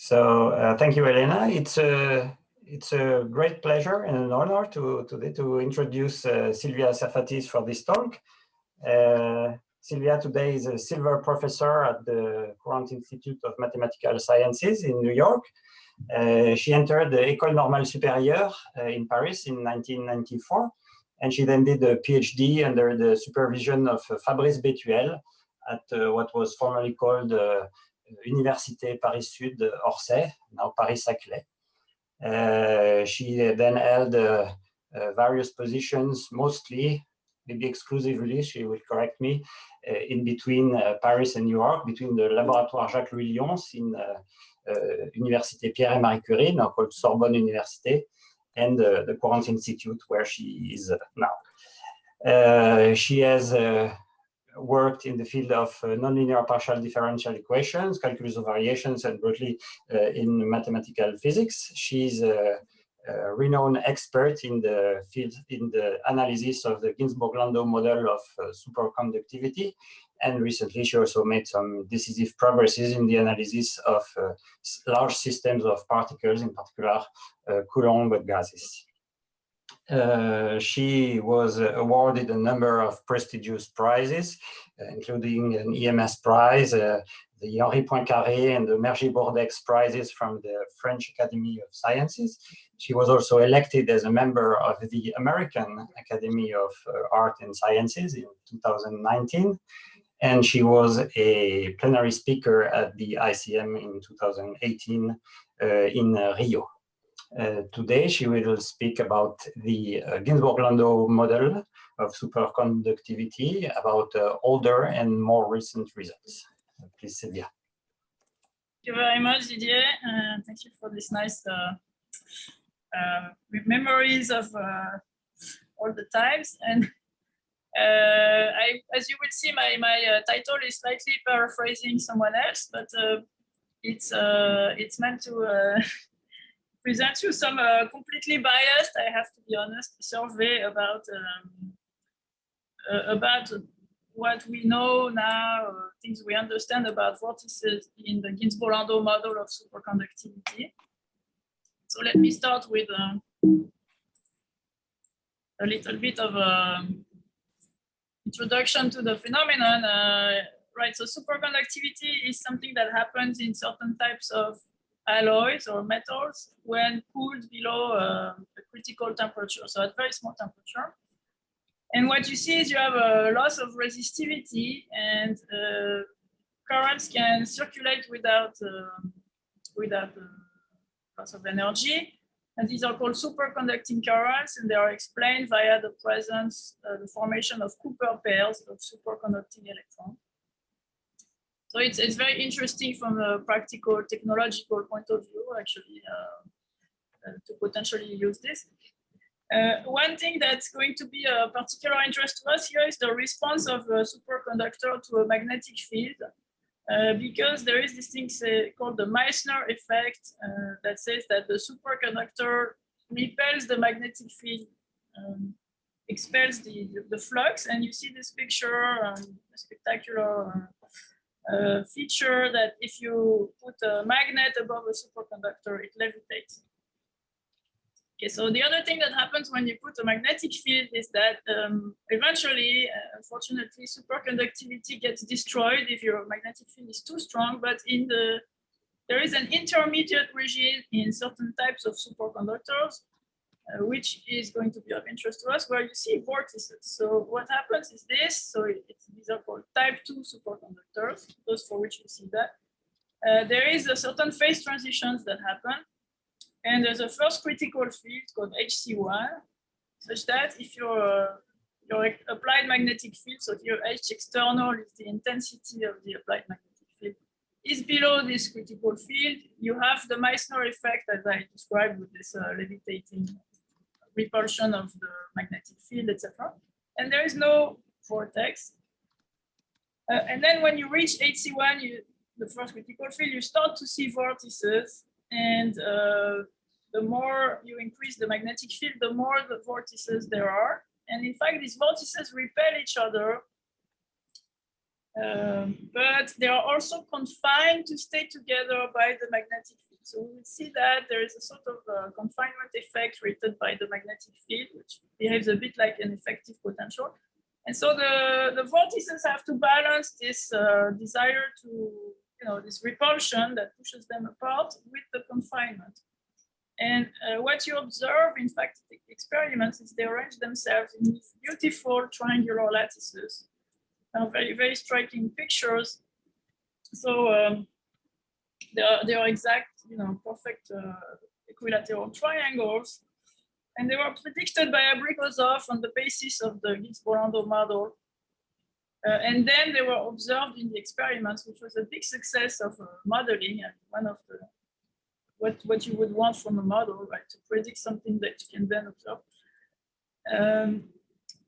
Thank you, Elena. It's a great pleasure and an honor today to introduce Sylvia Serfaty for this talk. Sylvia today is a Silver Professor at the Courant Institute of Mathematical Sciences in New York. She entered the École Normale Supérieure in Paris in 1994, and she then did a PhD under the supervision of Fabrice Bétuel at what was formerly called Université Paris-Sud Orsay, now Paris-Saclay. She then held various positions, mostly, maybe exclusively, she will correct me, in between Paris and New York, between the Laboratoire Jacques-Louis Lyons in Université Pierre et Marie Curie, now called Sorbonne Université, and the Courant Institute, where she is now. She has worked in the field of nonlinear partial differential equations, calculus of variations, and broadly in mathematical physics. She's a renowned expert in the field, in the analysis of the Ginzburg-Landau model of superconductivity. And recently, she also made some decisive progresses in the analysis of large systems of particles, in particular Coulomb gases. She was awarded a number of prestigious prizes, including an EMS prize, the Henri Poincaré and the Mergy-Vortex prizes from the French Academy of Sciences. She was also elected as a member of the American Academy of Art and Sciences in 2019. And she was a plenary speaker at the ICM in 2018 in Rio. Today, she will speak about the Ginzburg-Landau model of superconductivity, about older and more recent results. Please, Sylvia. Thank you very much, Didier. Thank you for this nice memories of all the times. And as you will see, my title is slightly paraphrasing someone else, but it's meant to present you some completely biased, I have to be honest, survey about what we know now, things we understand about vortices in the Ginzburg-Landau model of superconductivity. So let me start with a little bit of introduction to the phenomenon. Right, so superconductivity is something that happens in certain types of alloys or metals when cooled below a critical temperature, so at very small temperature. And what you see is you have a loss of resistivity, and currents can circulate without loss of energy. And these are called superconducting currents, and they are explained via the presence, the formation of Cooper pairs of superconducting electrons. So it's very interesting from a practical, technological point of view, actually, to potentially use this. One thing that's going to be a particular interest to us here is the response of a superconductor to a magnetic field, because there is this thing called the Meissner effect that says that the superconductor repels the magnetic field, expels the flux, and you see this picture, a spectacular feature that if you put a magnet above a superconductor, it levitates. Okay, so the other thing that happens when you put a magnetic field is that eventually, unfortunately, superconductivity gets destroyed if your magnetic field is too strong, but there is an intermediate regime in certain types of superconductors, which is going to be of interest to us, where you see vortices. So what happens is this, so these are called type 2 superconductors, those for which you see that. There is a certain phase transitions that happen, and there's a first critical field called HC1, such that if your applied magnetic field, so here H external is the intensity of the applied magnetic field, is below this critical field, you have the Meissner effect, as I described, with this levitating repulsion of the magnetic field, etc. And there is no vortex. And then when you reach HC1, the first critical field, you start to see vortices. And the more you increase the magnetic field, the more the vortices there are. And in fact, these vortices repel each other, but they are also confined to stay together by the magnetic field. So we will see that there is a sort of confinement effect created by the magnetic field, which behaves a bit like an effective potential. And so the vortices have to balance this desire to, this repulsion that pushes them apart with the confinement. And what you observe, in fact, in the experiments is they arrange themselves in these beautiful triangular lattices. Very, very striking pictures. So they are exact, perfect equilateral triangles. And they were predicted by Abrikosov on the basis of the Ginzburg-Landau model. And then they were observed in the experiments, which was a big success of modeling, and one of the what you would want from a model, right, to predict something that you can then observe.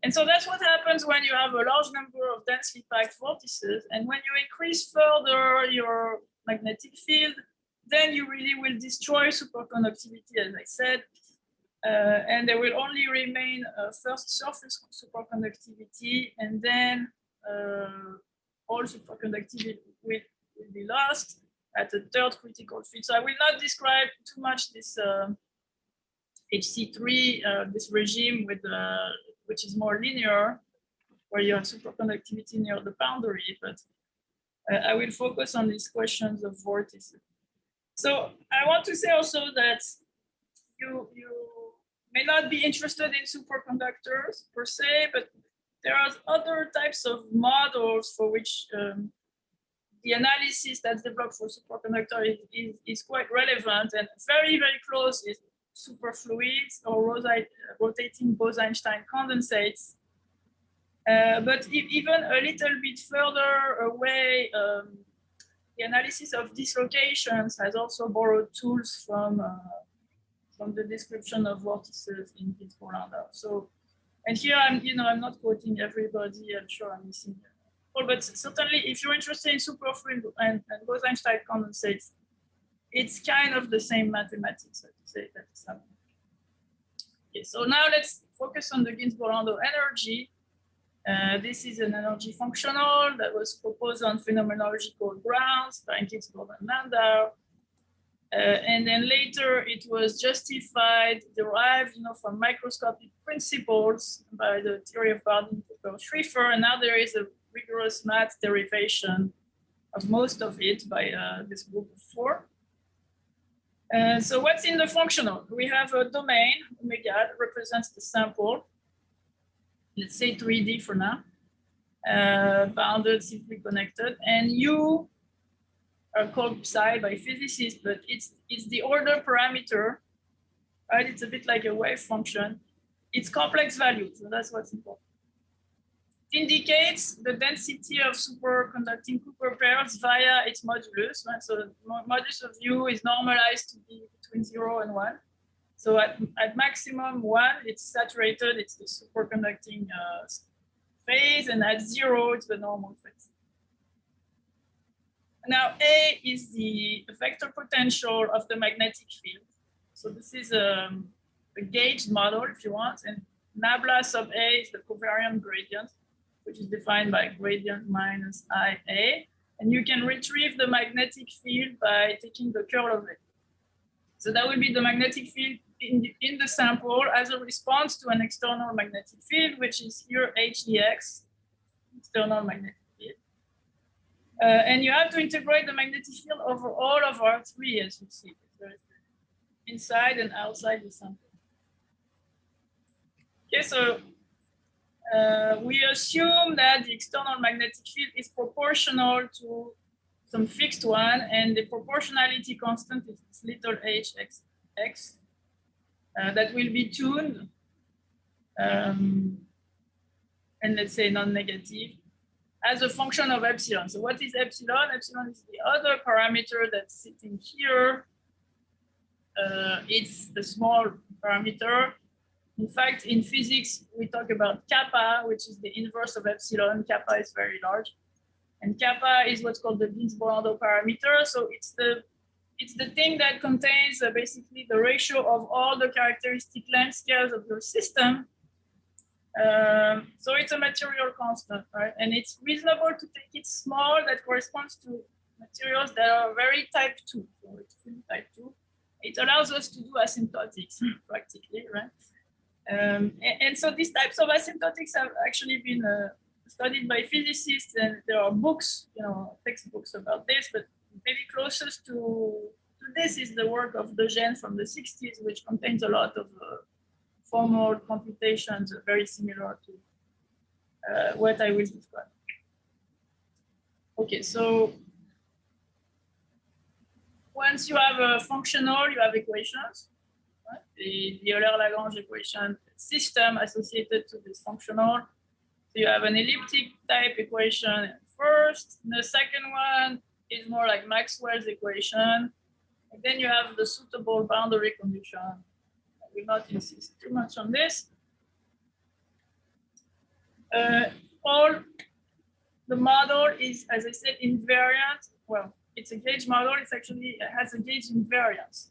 And so that's what happens when you have a large number of densely packed vortices. And when you increase further your magnetic field, then you really will destroy superconductivity, as I said. And there will only remain first surface superconductivity, and then all superconductivity will be lost at the third critical field. So I will not describe too much this HC3, this regime with which is more linear, where you have superconductivity near the boundary, but I will focus on these questions of vortices. So I want to say also that you may not be interested in superconductors per se, but there are other types of models for which the analysis that's developed for superconductor is quite relevant and very, very close is superfluids or rotating Bose-Einstein condensates. But even a little bit further away, the analysis of dislocations has also borrowed tools from the description of vortices in Ginzburg-Landau. So, and here I'm not quoting everybody. I'm sure I'm missing. But certainly, if you're interested in superfluid and Bose-Einstein condensates, it's kind of the same mathematics, so to say, that is happening. Okay, so now let's focus on the Ginzburg-Landau energy. This is an energy functional that was proposed on phenomenological grounds by Ginzburg-Landau. And then later it was justified, derived from microscopic principles by the theory of Bardeen-Schrieffer. And now there is a rigorous math derivation of most of it by this group of four. So what's in the functional? We have a domain, omega, that represents the sample. Let's say 3D for now, bounded, simply connected. And U are called psi by physicists, but it's the order parameter, right? It's a bit like a wave function. It's complex value, so that's what's important. It indicates the density of superconducting Cooper pairs via its modulus, right? So the modulus of U is normalized to be between 0 and 1. So at maximum 1, it's saturated, it's the superconducting phase, and at 0, it's the normal phase. Now, A is the vector potential of the magnetic field. So this is a gauged model, if you want, and nabla sub A is the covariant gradient, which is defined by gradient minus IA. And you can retrieve the magnetic field by taking the curl of it. So that will be the magnetic field in the sample as a response to an external magnetic field, which is here HEX, external magnetic field. And you have to integrate the magnetic field over all of R3, as you see, inside and outside the sample. Okay, so we assume that the external magnetic field is proportional to some fixed one, and the proportionality constant is this little hx. That will be tuned, and let's say non-negative, as a function of epsilon. So what is epsilon? Epsilon is the other parameter that's sitting here. It's the small parameter. In fact, in physics, we talk about kappa, which is the inverse of epsilon. Kappa is very large. And kappa is what's called the Ginzburg-Landau parameter. So it's the thing that contains basically the ratio of all the characteristic length scales of your system. So it's a material constant, right? And it's reasonable to take it small. That corresponds to materials that are very type 2. So it's really type 2. It allows us to do asymptotics practically, right? And so these types of asymptotics have actually been studied by physicists, and there are books, textbooks about this, but maybe closest to this is the work of De Gennes from the 60s, which contains a lot of formal computations very similar to what I will describe. Okay, so once you have a functional, you have equations. Right? The Euler-Lagrange equation system associated to this functional. So you have an elliptic type equation first. The second one is more like Maxwell's equation. And then you have the suitable boundary condition. I will not insist too much on this. All the model is, as I said, invariant. Well, it's a gauge model. It has a gauge invariance.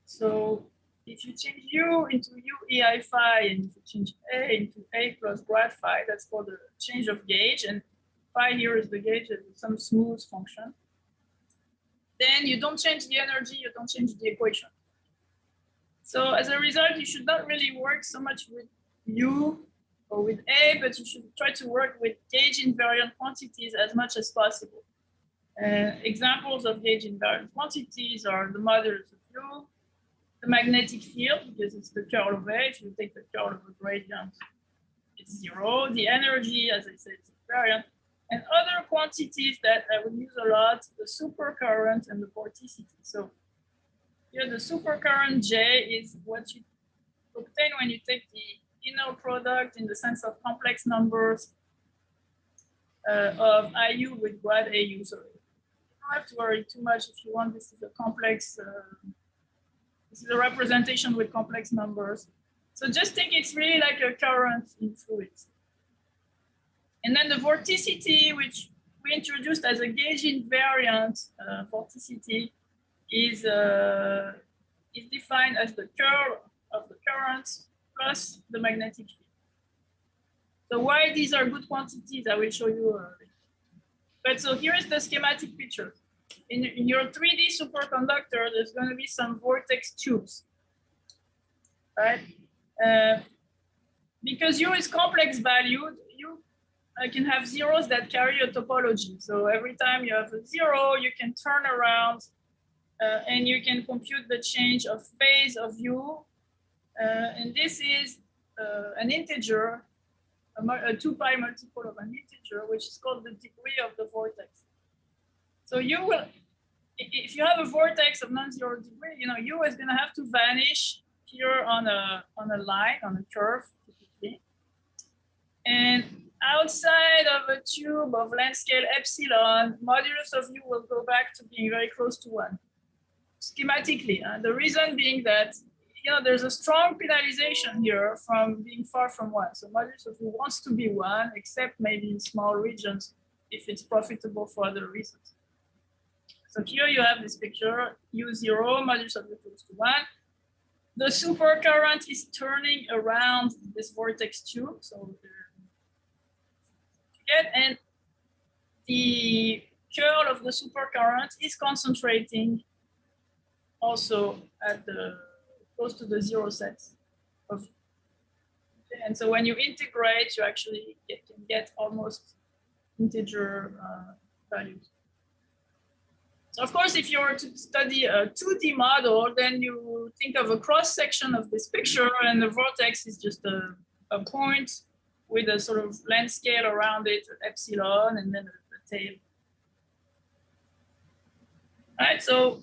So if you change U into U EI phi, and if you change A into A plus grad phi, that's called a change of gauge. And phi here is the gauge of some smooth function. Then you don't change the energy, you don't change the equation. So as a result, you should not really work so much with U or with A, but you should try to work with gauge invariant quantities as much as possible. Examples of gauge invariant quantities are the modulus of U, the magnetic field, because it's the curl of A. If you take the curl of a gradient, it's 0. The energy, as I said, is invariant. And other quantities that I would use a lot, the supercurrent and the vorticity. So here the supercurrent J is what you obtain when you take the inner product in the sense of complex numbers of IU with grad AU. So you don't have to worry too much if you want. This is a complex, this is a representation with complex numbers. So just think it's really like a current in fluids. And then the vorticity, which we introduced as a gauge invariant vorticity, is defined as the curl of the current plus the magnetic field. So why these are good quantities, I will show you. But so here is the schematic picture. In your 3D superconductor, there's going to be some vortex tubes, right? Because U is complex valued, you can have zeros that carry a topology. So every time you have a 0, you can turn around and you can compute the change of phase of U. And this is an integer, a 2 pi multiple of an integer, which is called the degree of the vortex. So you will, if you have a vortex of non-zero degree, U is going to have to vanish here on a line, on a curve, typically. And outside of a tube of length scale epsilon, modulus of U will go back to being very close to 1, schematically. The reason being that there's a strong penalization here from being far from 1. So modulus of U wants to be 1, except maybe in small regions if it's profitable for other reasons. So here you have this picture, U0, modulus of U close to 1. The supercurrent is turning around this vortex tube. So and the curl of the supercurrent is concentrating also at the close to the 0 sets of. And so when you integrate, you actually can get almost integer values. So of course, if you were to study a 2D model, then you think of a cross section of this picture, and the vortex is just a point with a sort of length scale around it, epsilon, and then a tail. All right, so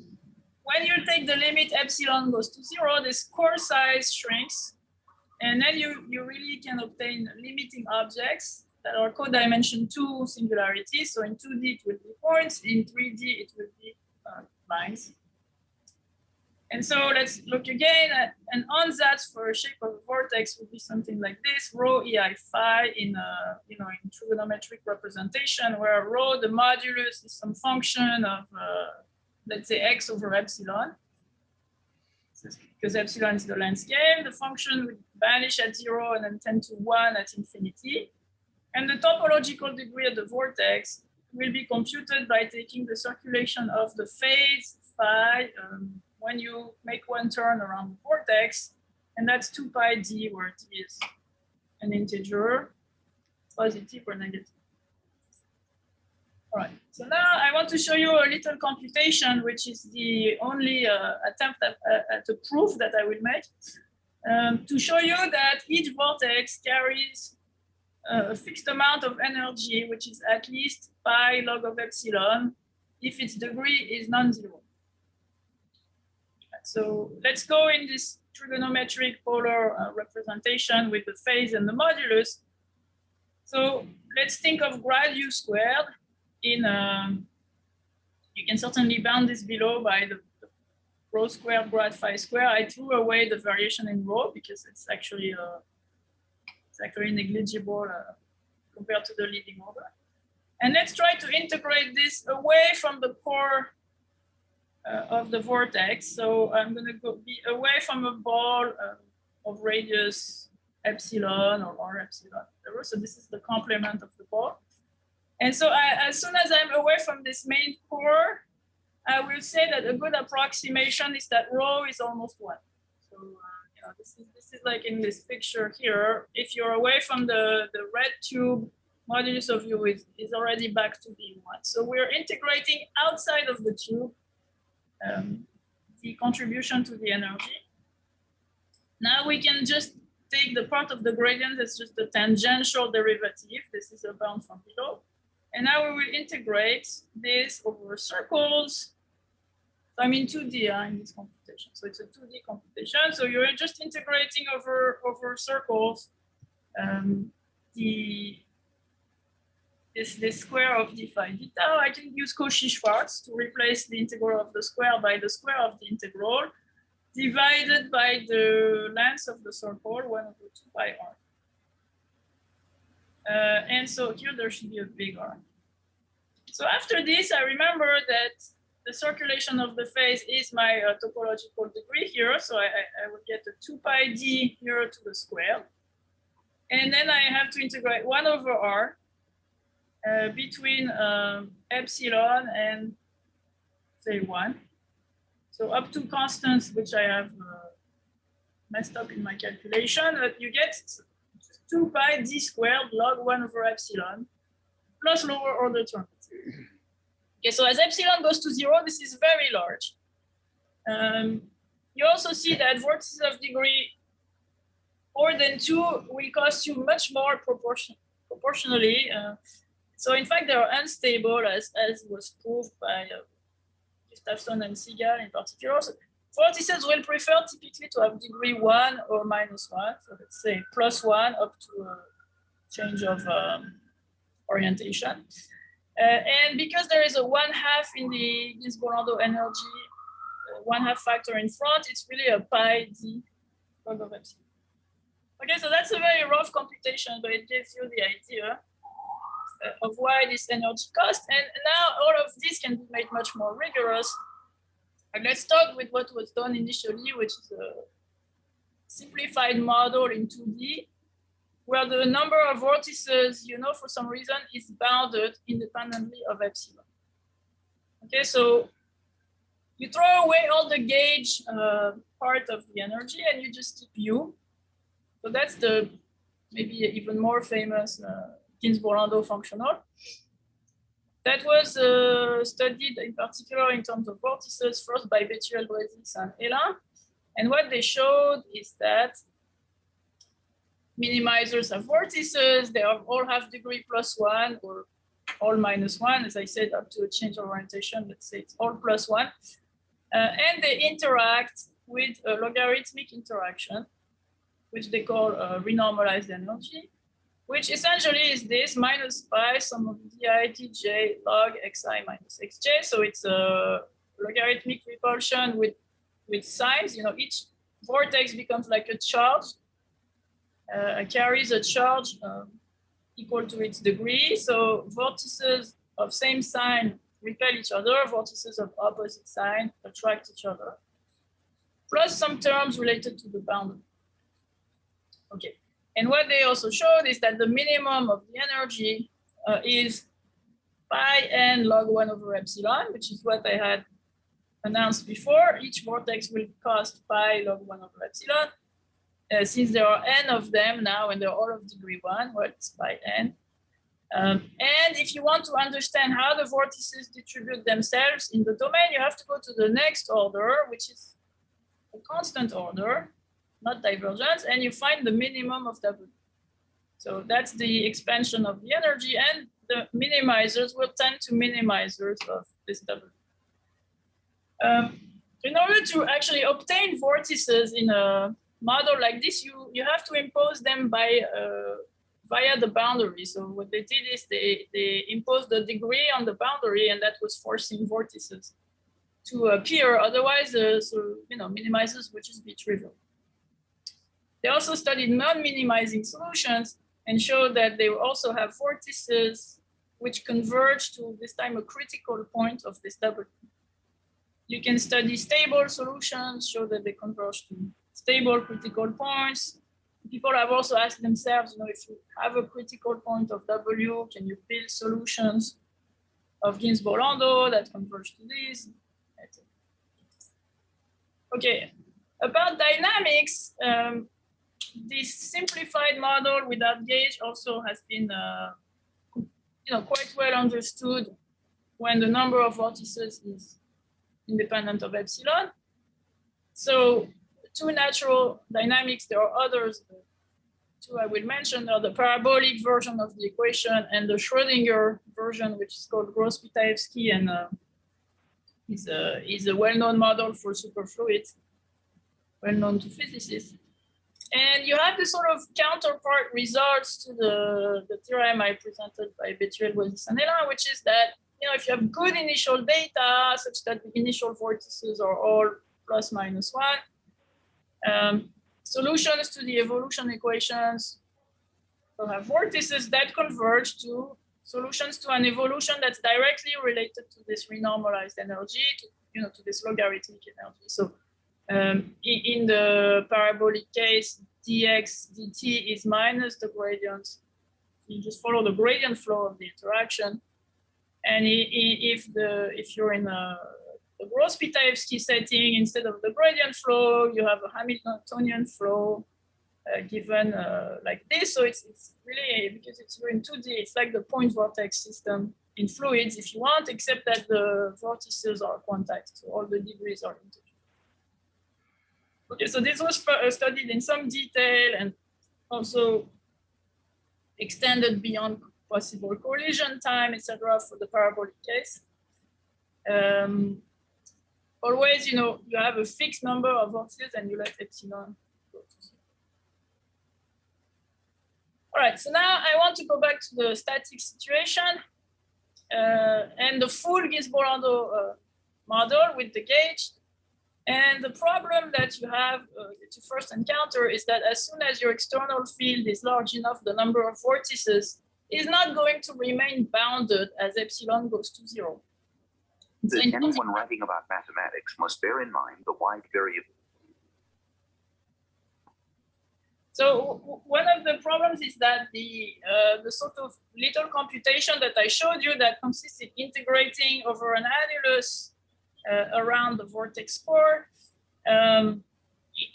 when you take the limit epsilon goes to 0, this core size shrinks, and then you really can obtain limiting objects that are co-dimension 2 singularities. So in 2D it will be points, in 3D it will be lines. And so let's look again at an ansatz for a shape of a vortex would be something like this: rho EI phi in in trigonometric representation, where rho, the modulus, is some function of let's say x over epsilon. Because epsilon is the length scale, the function would vanish at 0 and then tend to 1 at infinity. And the topological degree of the vortex will be computed by taking the circulation of the phase phi when you make one turn around the vortex, and that's 2 pi d, where d is an integer, positive or negative. All right, so now I want to show you a little computation, which is the only attempt at a proof that I will make, to show you that each vortex carries a fixed amount of energy, which is at least pi log of epsilon, if its degree is non-zero. So let's go in this trigonometric polar representation with the phase and the modulus. So let's think of grad u squared in, you can certainly bound this below by the rho squared grad phi square. I threw away the variation in rho because it's actually negligible compared to the leading order. And let's try to integrate this away from the core of the vortex. So I'm going to be away from a ball of radius epsilon or r epsilon, whatever. So this is the complement of the ball. And so as soon as I'm away from this main core, I will say that a good approximation is that rho is almost 1. So you know, this is like in this picture here. If you're away from the red tube, modulus of u is already back to being 1. So we're integrating outside of the tube the contribution to the energy. Now we can just take the part of the gradient that's just the tangential derivative. This is a bound from below. And now we will integrate this over circles. So I'm in 2D in this computation. So it's a 2D computation. So you're just integrating over circles this square of d phi theta. I can use Cauchy-Schwarz to replace the integral of the square by the square of the integral divided by the length of the circle, 1 over 2 pi r. And so here there should be a big R. So after this, I remember that the circulation of the phase is my topological degree here. So I will get a 2 pi d here to the square. And then I have to integrate 1 over r between epsilon and say 1. So up to constants, which I have messed up in my calculation, you get 2 pi d squared log 1 over epsilon plus lower order terms. Okay, so as epsilon goes to 0, this is very large. You also see that vortices of degree more than 2 will cost you much more proportionally. So in fact, they are unstable, as was proved by Gustafsson and Seagal in particular. So vortices will prefer typically to have degree 1 or minus 1. So let's say plus 1 up to a change of orientation. And because there is a 1/2 in the Ginzburg-Landau energy, 1/2 factor in front, it's really a pi d log of epsilon. Okay, so that's a very rough computation, but it gives you the idea of why this energy cost. And now all of this can be made much more rigorous. And let's start with what was done initially, which is a simplified model in 2D, where the number of vortices, you know, for some reason, is bounded independently of epsilon. Okay, so you throw away all the gauge part of the energy and you just keep u. So that's the maybe even more famous Ginzburg-Landau functional. That was studied in particular in terms of vortices, first by Bétuel, Brezis, and Hélin. And what they showed is that minimizers have vortices, they all have degree +1 or all -1, as I said, up to a change of orientation, let's say it's all +1. And they interact with a logarithmic interaction, which they call renormalized energy, which essentially is this minus pi sum of di dj log xi minus xj. So it's a logarithmic repulsion with signs. You know, each vortex becomes like a charge, carries a charge equal to its degree. So vortices of same sign repel each other, vortices of opposite sign attract each other, plus some terms related to the boundary. Okay, and what they also showed is that the minimum of the energy is pi n log 1 over epsilon, which is what I had announced before. Each vortex will cost pi log 1 over epsilon. Since there are n of them now and they're all of degree 1, well, it's pi n. And if you want to understand how the vortices distribute themselves in the domain, you have to go to the next order, which is a constant order, not divergence, and you find the minimum of W. So that's the expansion of the energy, and the minimizers will tend to minimizers of this W. In order to actually obtain vortices in a model like this, you have to impose them by via the boundary. So what they did is they imposed the degree on the boundary, and that was forcing vortices to appear. Otherwise, minimizers would just be trivial. They also studied non-minimizing solutions and showed that they also have vortices which converge to this time a critical point of this W. You can study stable solutions, show that they converge to stable critical points. People have also asked themselves, if you have a critical point of W, can you build solutions of Ginzburg-Landau that converge to this? Okay, about dynamics, this simplified model without gauge also has been quite well understood when the number of vortices is independent of epsilon. So two natural dynamics, there are others, two I will mention, are the parabolic version of the equation and the Schrödinger version, which is called Gross-Pitaevsky, and is a well-known model for superfluids, well-known to physicists. And you have the sort of counterpart results to the theorem I presented by Bethuel, Boisy-Sanella, which is that if you have good initial data, such that the initial vortices are all plus minus 1, solutions to the evolution equations will have vortices that converge to solutions to an evolution that's directly related to this renormalized energy, to this logarithmic energy. So in the parabolic case, dx dt is minus the gradient. You just follow the gradient flow of the interaction. And if you're in the Gross-Pitaevsky setting, instead of the gradient flow, you have a Hamiltonian flow given like this. So it's really, because you're in 2D, it's like the point vortex system in fluids if you want, except that the vortices are quantized, so all the degrees are integer. Okay, so this was studied in some detail and also extended beyond possible collision time, etc., for the parabolic case. Always, you have a fixed number of vortices and you let epsilon go to 0. All right, so now I want to go back to the static situation and the full Ginzburg-Landau model with the gauge. And the problem that you have to first encounter is that as soon as your external field is large enough, the number of vortices is not going to remain bounded as epsilon goes to 0. So anyone writing about mathematics must bear in mind the wide variability. So one of the problems is that the sort of little computation that I showed you that consists in integrating over an annulus around the vortex core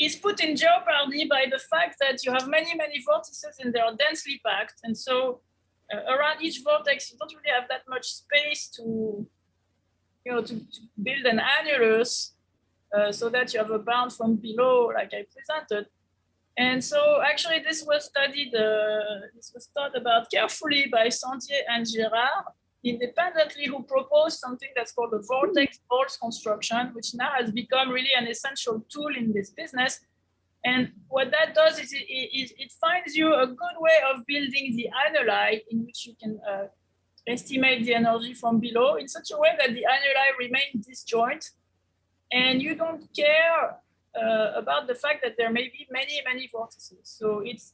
is put in jeopardy by the fact that you have many vortices and they are densely packed. And so around each vortex, you don't really have that much space to build an annulus so that you have a bound from below, like I presented. And so actually this was studied, this was thought about carefully by Santier and Girard independently, who proposed something that's called the vortex bolts construction, which now has become really an essential tool in this business. And what that does is it finds you a good way of building the annuli in which you can estimate the energy from below in such a way that the annuli remain disjoint. And you don't care about the fact that there may be many vortices. So it's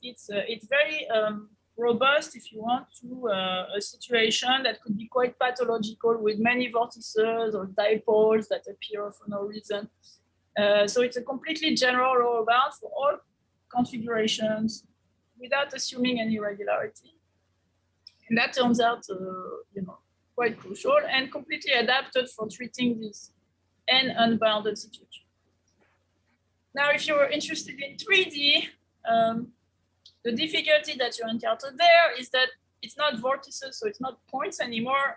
very robust, if you want, to a situation that could be quite pathological with many vortices or dipoles that appear for no reason. So it's a completely general lower bound for all configurations without assuming any regularity. And that turns out, quite crucial and completely adapted for treating this n unbounded situation. Now, if you're interested in 3D, the difficulty that you encounter there is that it's not vortices, so it's not points anymore.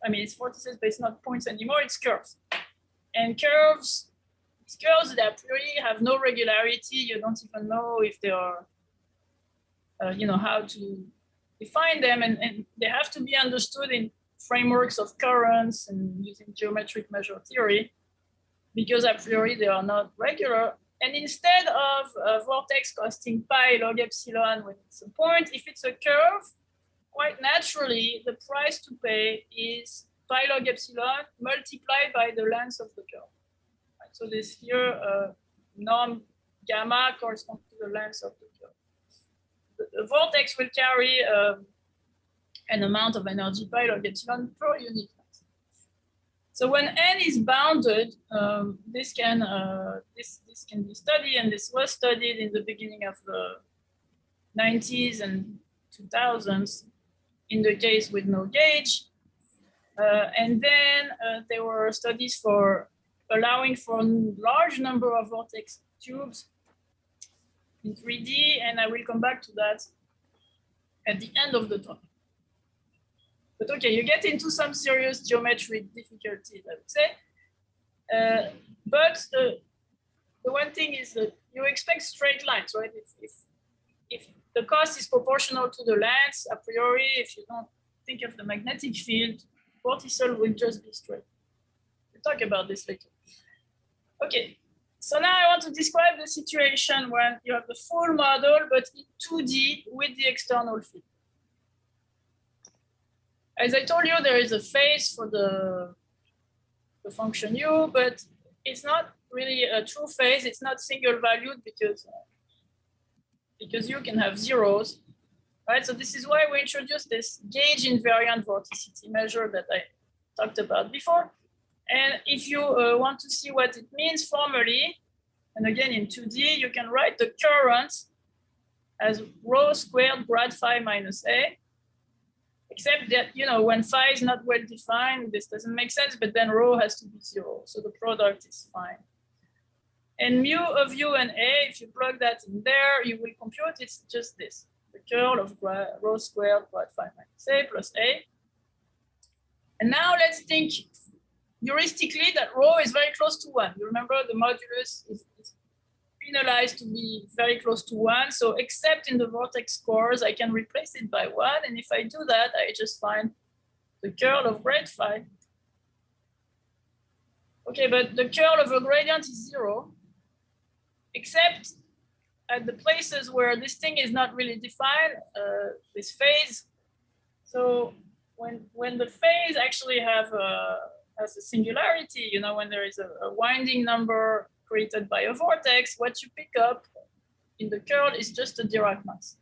I mean, it's vortices, but it's not points anymore, it's curves. And curves, these curves that a priori have no regularity. You don't even know if they are, how to define them. And they have to be understood in frameworks of currents and using geometric measure theory, because a priori they are not regular. And instead of a vortex costing pi log epsilon when it's a point, if it's a curve, quite naturally, the price to pay is pi log epsilon multiplied by the length of the curve. Right? So this here norm gamma corresponds to the length of the curve. The vortex will carry an amount of energy pi log epsilon per unit length. So when n is bounded, this can be studied, and this was studied in the beginning of the 90s and 2000s in the case with no gauge. And then there were studies for allowing for a large number of vortex tubes in 3D, and I will come back to that at the end of the talk. But okay, you get into some serious geometric difficulties, I would say. But the one thing is that you expect straight lines, right? If the cost is proportional to the length, a priori, if you don't think of the magnetic field, vortices will just be straight. We'll talk about this later. Okay, so now I want to describe the situation when you have the full model, but in 2D with the external field. As I told you, there is a phase for the function u, but it's not really a true phase. It's not single valued because you can have zeros, right? So this is why we introduced this gauge invariant vorticity measure that I talked about before. And if you want to see what it means formally, and again in 2D, you can write the current as rho squared grad phi minus a. Except that, when phi is not well defined, this doesn't make sense, but then rho has to be 0. So the product is fine. And mu of u and a, if you plug that in there, you will compute, it's just this, the curl of rho squared grad phi minus a plus a. And now let's think heuristically that rho is very close to 1. You remember the modulus is penalized to be very close to 1. So except in the vortex scores, I can replace it by 1. And if I do that, I just find the curl of grad phi. Okay, but the curl of a gradient is 0, except at the places where this thing is not really defined, this phase. So when the phase actually has a singularity, when there is a winding number created by a vortex, what you pick up in the curl is just a Dirac mass.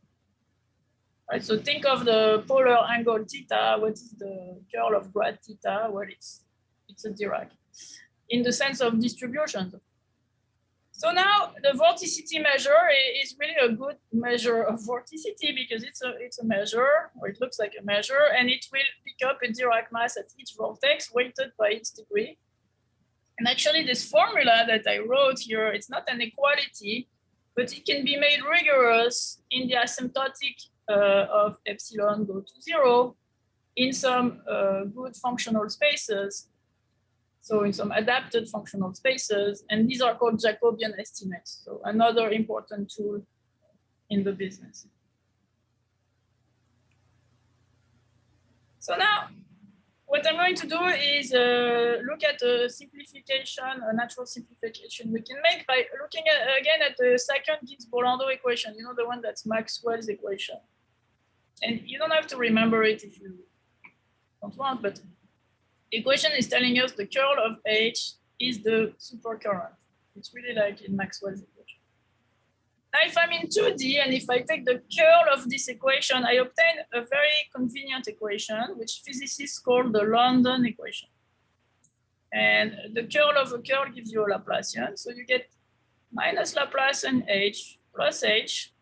Right, so think of the polar angle theta. What is the curl of grad theta? Well, it's a Dirac in the sense of distributions. So now the vorticity measure is really a good measure of vorticity because it's a measure, or it looks like a measure, and it will pick up a Dirac mass at each vortex weighted by its degree. And actually this formula that I wrote here, it's not an equality, but it can be made rigorous in the asymptotic of epsilon go to 0 in some good functional spaces. So in some adapted functional spaces, and these are called Jacobian estimates. So another important tool in the business. So now, what I'm going to do is look at a simplification, a natural simplification we can make by looking again at the second Ginzburg-Landau equation, the one that's Maxwell's equation. And you don't have to remember it if you don't want, but the equation is telling us the curl of H is the supercurrent. It's really like in Maxwell's equation. Now, if I'm in 2D and if I take the curl of this equation, I obtain a very convenient equation, which physicists call the London equation. And the curl of a curl gives you a Laplacian. So you get minus Laplacian H plus H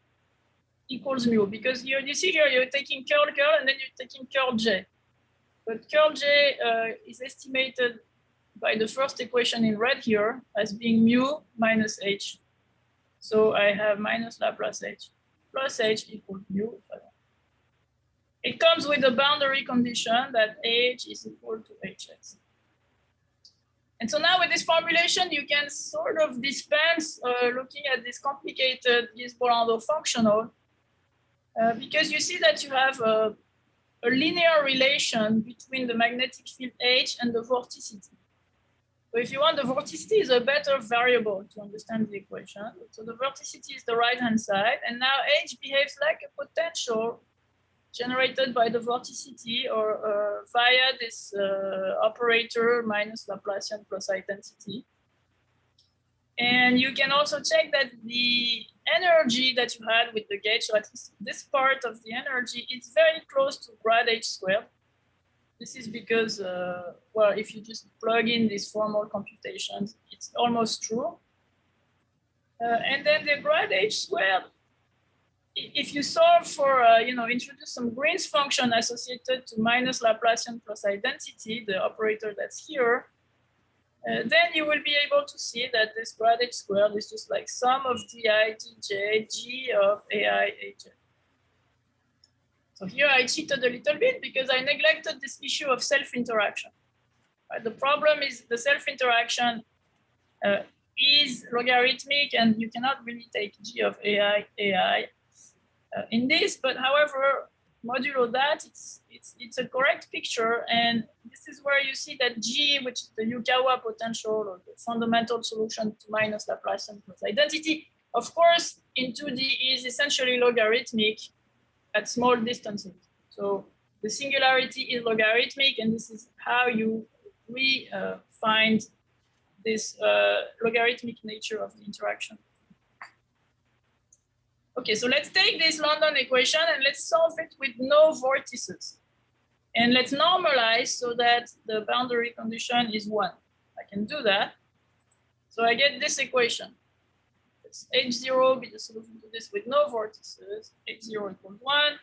equals mu, because you see here, you're taking curl, and then you're taking curl J. But curl J is estimated by the first equation in red here as being mu minus h. So I have minus Laplace h plus h equals mu. It comes with a boundary condition that h is equal to hx. And so now with this formulation, you can sort of dispense looking at this complicated Ginzburg-Landau functional because you see that you have a linear relation between the magnetic field H and the vorticity. So if you want, the vorticity is a better variable to understand the equation. So the vorticity is the right-hand side, and now H behaves like a potential generated by the vorticity or via this operator minus Laplacian plus identity. And you can also check that the energy that you had with the gauge, so at least this part of the energy, is very close to grad H squared. This is because, well, if you just plug in these formal computations, it's almost true. And then the grad H squared, if you solve for, introduce some Green's function associated to minus Laplacian plus identity, the operator that's here, then you will be able to see that this grad H squared is just like sum of di dj g of ai aj. So here I cheated a little bit because I neglected this issue of self-interaction. Right? The problem is the self-interaction is logarithmic, and you cannot really take g of ai in this. But however, modulo that, it's a correct picture, and this is where you see that g, which is the Yukawa potential or the fundamental solution to minus Laplacian plus identity, of course, in 2D is essentially logarithmic at small distances. So the singularity is logarithmic, and this is how you find this logarithmic nature of the interaction. Okay, so let's take this London equation and let's solve it with no vortices. And let's normalize so that the boundary condition is 1. I can do that. So I get this equation. It's H0 be the solution to this with no vortices. H0 equals 1.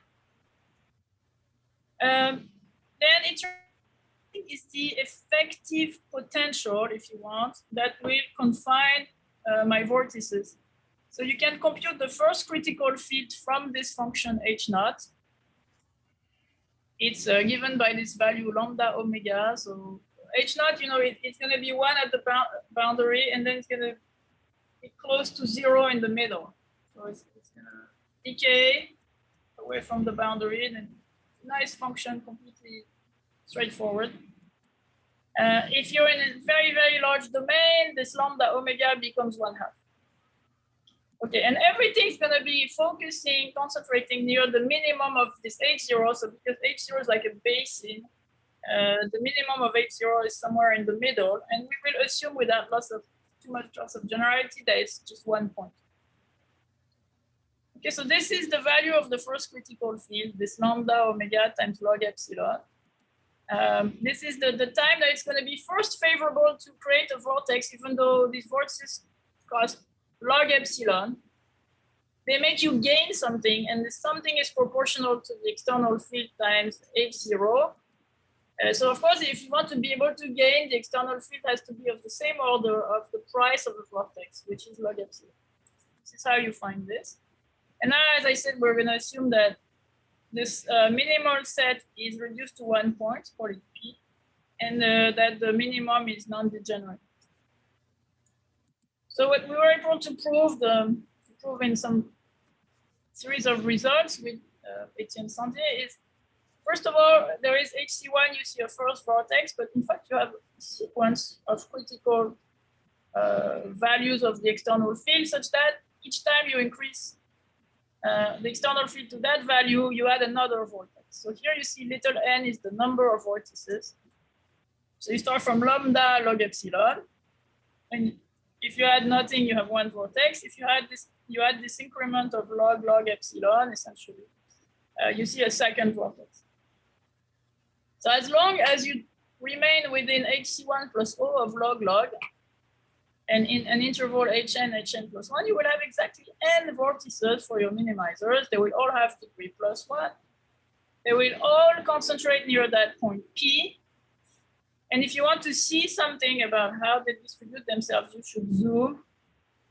Then it is the effective potential, if you want, that will confine my vortices. So you can compute the first critical field from this function H0. It's given by this value lambda omega. So H0, it's going to be 1 at the boundary, and then it's going to be close to 0 in the middle. So it's going to decay away from the boundary, and it's a nice function, completely straightforward. If you're in a very, very large domain, this lambda omega becomes 1/2. Okay, and everything's going to be concentrating near the minimum of this H0. So because H0 is like a basin, the minimum of H0 is somewhere in the middle. And we will assume without too much loss of generality that it's just 1 point. Okay, so this is the value of the first critical field, this lambda omega times log epsilon. This is the time that it's going to be first favorable to create a vortex, even though these vortices cost log epsilon. They make you gain something, and this something is proportional to the external field times H0. So of course, if you want to be able to gain, the external field has to be of the same order of the price of the vortex, which is log epsilon. This is how you find this. And now, as I said, we're going to assume that this minimal set is reduced to 1 point, call it P, and that the minimum is non-degenerate. So what we were able to prove in some series of results with Etienne Sandier is, first of all, there is HC1, you see a first vortex, but in fact you have a sequence of critical values of the external field such that each time you increase the external field to that value, you add another vortex. So here you see little n is the number of vortices. So you start from lambda log epsilon, and if you add nothing, you have 1 vortex. If you add this increment of log epsilon, essentially, you see a second vortex. So as long as you remain within HC1 plus O of log, and in an interval hn plus 1, you will have exactly n vortices for your minimizers. They will all have degree plus 1. They will all concentrate near that point P. And if you want to see something about how they distribute themselves, you should zoom.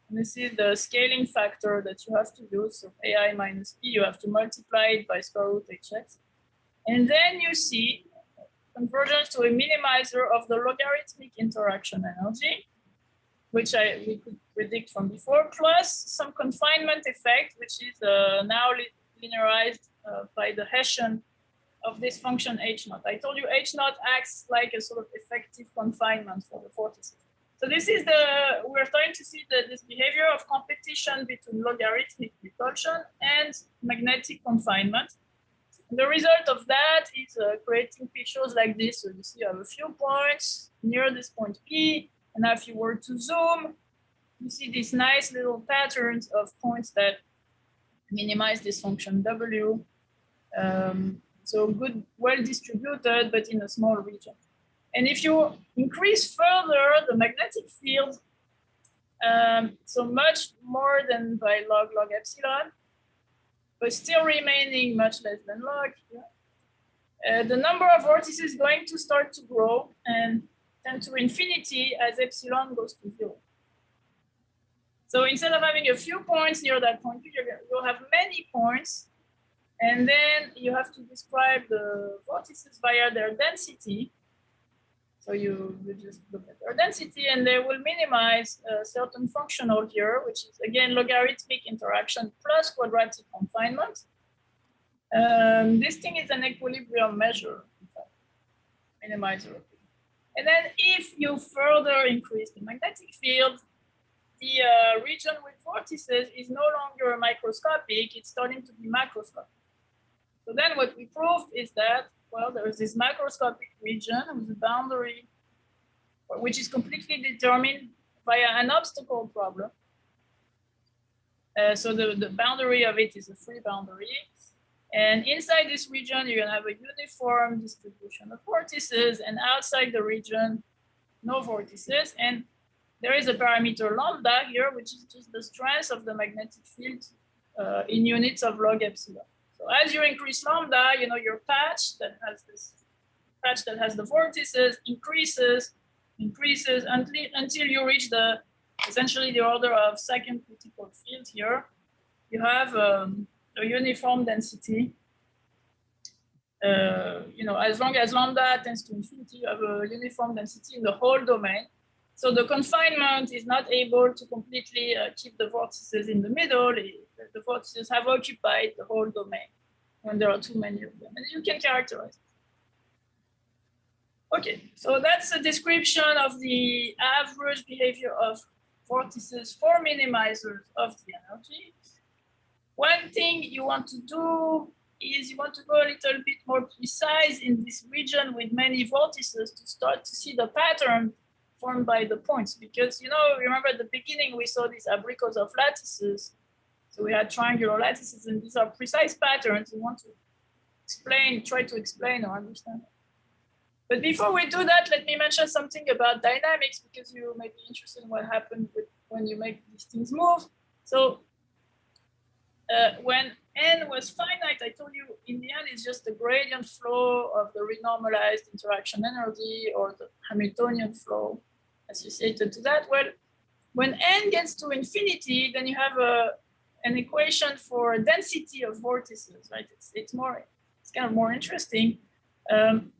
And this is the scaling factor that you have to use. So AI minus P, you have to multiply it by square root HX. And then you see convergence to a minimizer of the logarithmic interaction energy, which we could predict from before, plus some confinement effect, which is now linearized by the Hessian of this function H naught. I told you H naught acts like a sort of effective confinement for the vortices. So this is we're starting to see this behavior of competition between logarithmic repulsion and magnetic confinement. And the result of that is creating pictures like this. So you see I have a few points near this point P, and now if you were to zoom, you see these nice little patterns of points that minimize this function W. So good, well distributed, but in a small region. And if you increase further the magnetic field, so much more than by log epsilon, but still remaining much less than log, the number of vortices is going to start to grow and tend to infinity as epsilon goes to 0. So instead of having a few points near that point, you'll have many points. And then you have to describe the vortices via their density. So you just look at their density, and they will minimize a certain functional here, which is again logarithmic interaction plus quadratic confinement. This thing is an equilibrium measure, in fact, minimizer. And then if you further increase the magnetic field, the region with vortices is no longer microscopic, it's starting to be macroscopic. So then what we proved is that, well, there is this macroscopic region with a boundary, which is completely determined via an obstacle problem. So the boundary of it is a free boundary. And inside this region, you're gonna have a uniform distribution of vortices, and outside the region, no vortices. And there is a parameter lambda here, which is just the strength of the magnetic field in units of log epsilon. So as you increase lambda, your patch that has the vortices increases until you reach essentially the order of second critical field here. You have a uniform density. As long as lambda tends to infinity, you have a uniform density in the whole domain. So the confinement is not able to completely keep the vortices in the middle. The vortices have occupied the whole domain when there are too many of them, and you can characterize it. Okay, so that's a description of the average behavior of vortices for minimizers of the energy. One thing you want to do is you want to go a little bit more precise in this region with many vortices to start to see the pattern formed by the points. Because, remember at the beginning, we saw these Abrikosov lattices. So we had triangular lattices, and these are precise patterns. We want to try to explain or understand. But before we do that, let me mention something about dynamics, because you may be interested in what happened when you make these things move. So when n was finite, I told you in the end it's just the gradient flow of the renormalized interaction energy, or the Hamiltonian flow associated to that. Well, when n gets to infinity, then you have an equation for density of vortices, right? It's kind of more interesting. And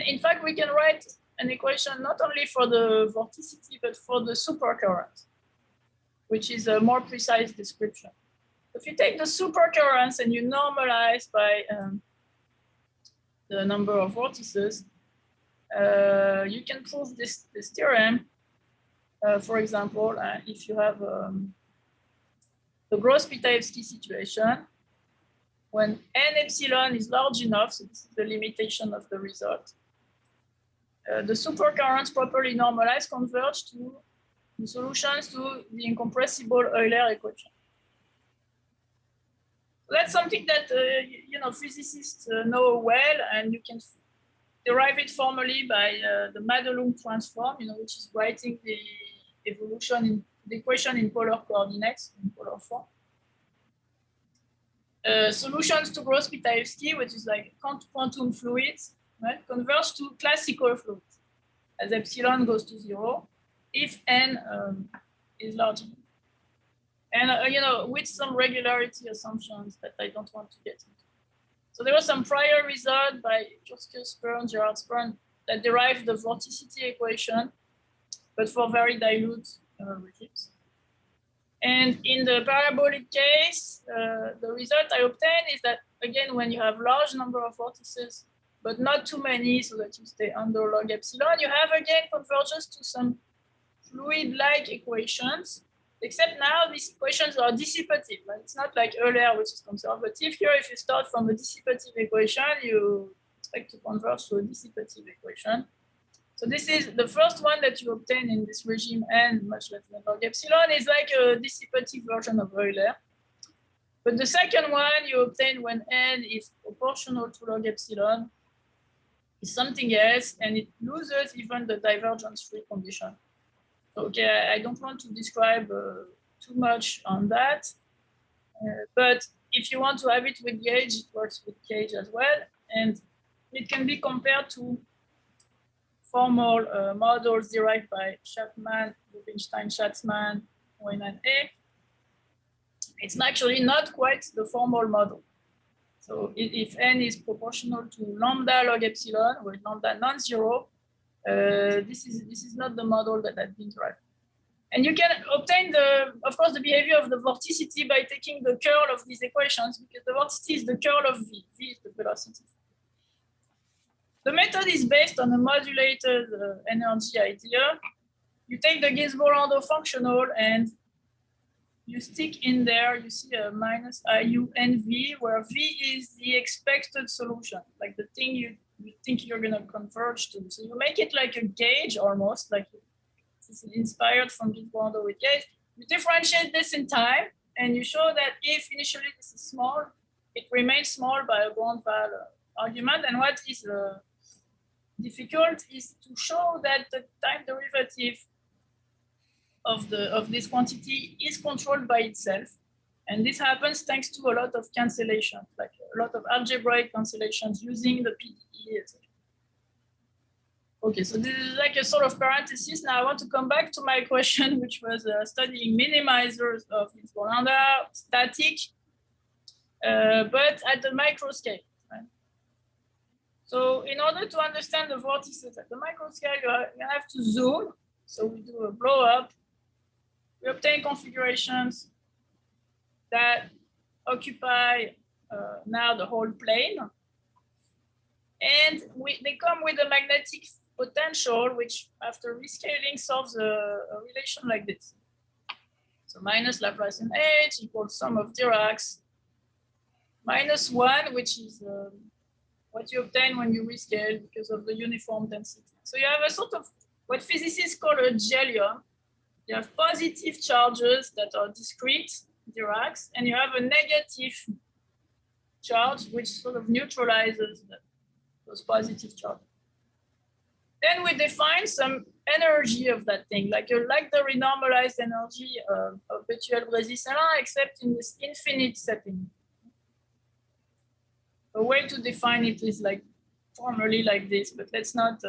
in fact, we can write an equation not only for the vorticity, but for the supercurrent, which is a more precise description. If you take the supercurrents and you normalize by the number of vortices, you can prove this theorem. For example, if you have the Gross-Pitaevsky situation, when n epsilon is large enough, so this is the limitation of the result, the supercurrents properly normalized converge to the solutions to the incompressible Euler equation. That's something that physicists know well, and you can derive it formally by the Madelung transform, which is writing the equation in polar coordinates in polar form. solutions to Gross-Pitaevsky, which is like quantum fluids, right, converge to classical fluids as epsilon goes to 0 if n is large enough. And you know, with some regularity assumptions that I don't want to get into. So there was some prior result by Gerard Spern that derived the vorticity equation, but for very dilute regimes. And in the parabolic case, the result I obtained is that, again, when you have large number of vortices, but not too many so that you stay under log epsilon, you have, again, convergence to some fluid-like equations, except now these equations are dissipative. Right? It's not like earlier, which is conservative. Here, if you start from a dissipative equation, you expect to converge to a dissipative equation. So this is the first one that you obtain in this regime n much less than log epsilon is like a dissipative version of Euler. But the second one you obtain when n is proportional to log epsilon is something else, and it loses even the divergence-free condition. Okay, I don't want to describe too much on that, but if you want to have it with gauge, it works with gauge as well, and it can be compared to formal models derived by Chapman, Rubinstein, Schatzman, Owen, and A. It's actually not quite the formal model. So if n is proportional to lambda log epsilon, or lambda non-zero, this is not the model that has been derived. And you can obtain of course, the behavior of the vorticity by taking the curl of these equations, because the vorticity is the curl of v. V is the velocity. The method is based on a modulated energy idea. You take the Ginzburg-Landau functional and you stick in there, you see a minus IU and V, where V is the expected solution, like the thing you think you're going to converge to. So you make it like a gauge almost, like this is inspired from Ginzburg-Landau with gauge. You differentiate this in time, and you show that if initially this is small, it remains small by a Grandval argument. And what is difficult is to show that the time derivative of this quantity is controlled by itself. And this happens thanks to a lot of cancellations, like a lot of algebraic cancellations using the PDE, etc. Okay, so this is like a sort of parenthesis. Now I want to come back to my question, which was studying minimizers of Ginzburg-Landau, static, but at the micro scale. Right? So in order to understand the vortices at the micro scale, you have to zoom. So we do a blow up. We obtain configurations that occupy now the whole plane. And they come with a magnetic potential, which after rescaling solves a relation like this. So minus Laplacian H equals sum of Dirac's minus 1, which is what you obtain when you rescale because of the uniform density. So you have a sort of what physicists call a gelium. You have positive charges that are discrete Dirac's, and you have a negative charge which sort of neutralizes those positive charges. Then we define some energy of that thing, like the renormalized energy of Bétuel-Brézy-Salin, except in this infinite setting. A way to define it is like formally like this, but let's not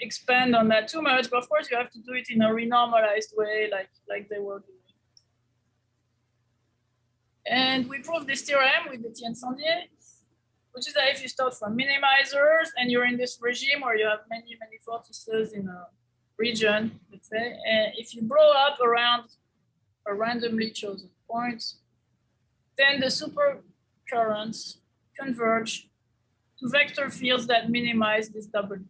expand on that too much. But of course, you have to do it in a renormalized way, like they were doing. And we prove this theorem with the Tien-Sandier, which is that if you start from minimizers and you're in this regime where you have many vortices in a region, let's say, and if you blow up around a randomly chosen point, then the supercurrents converge to vector fields that minimize this W.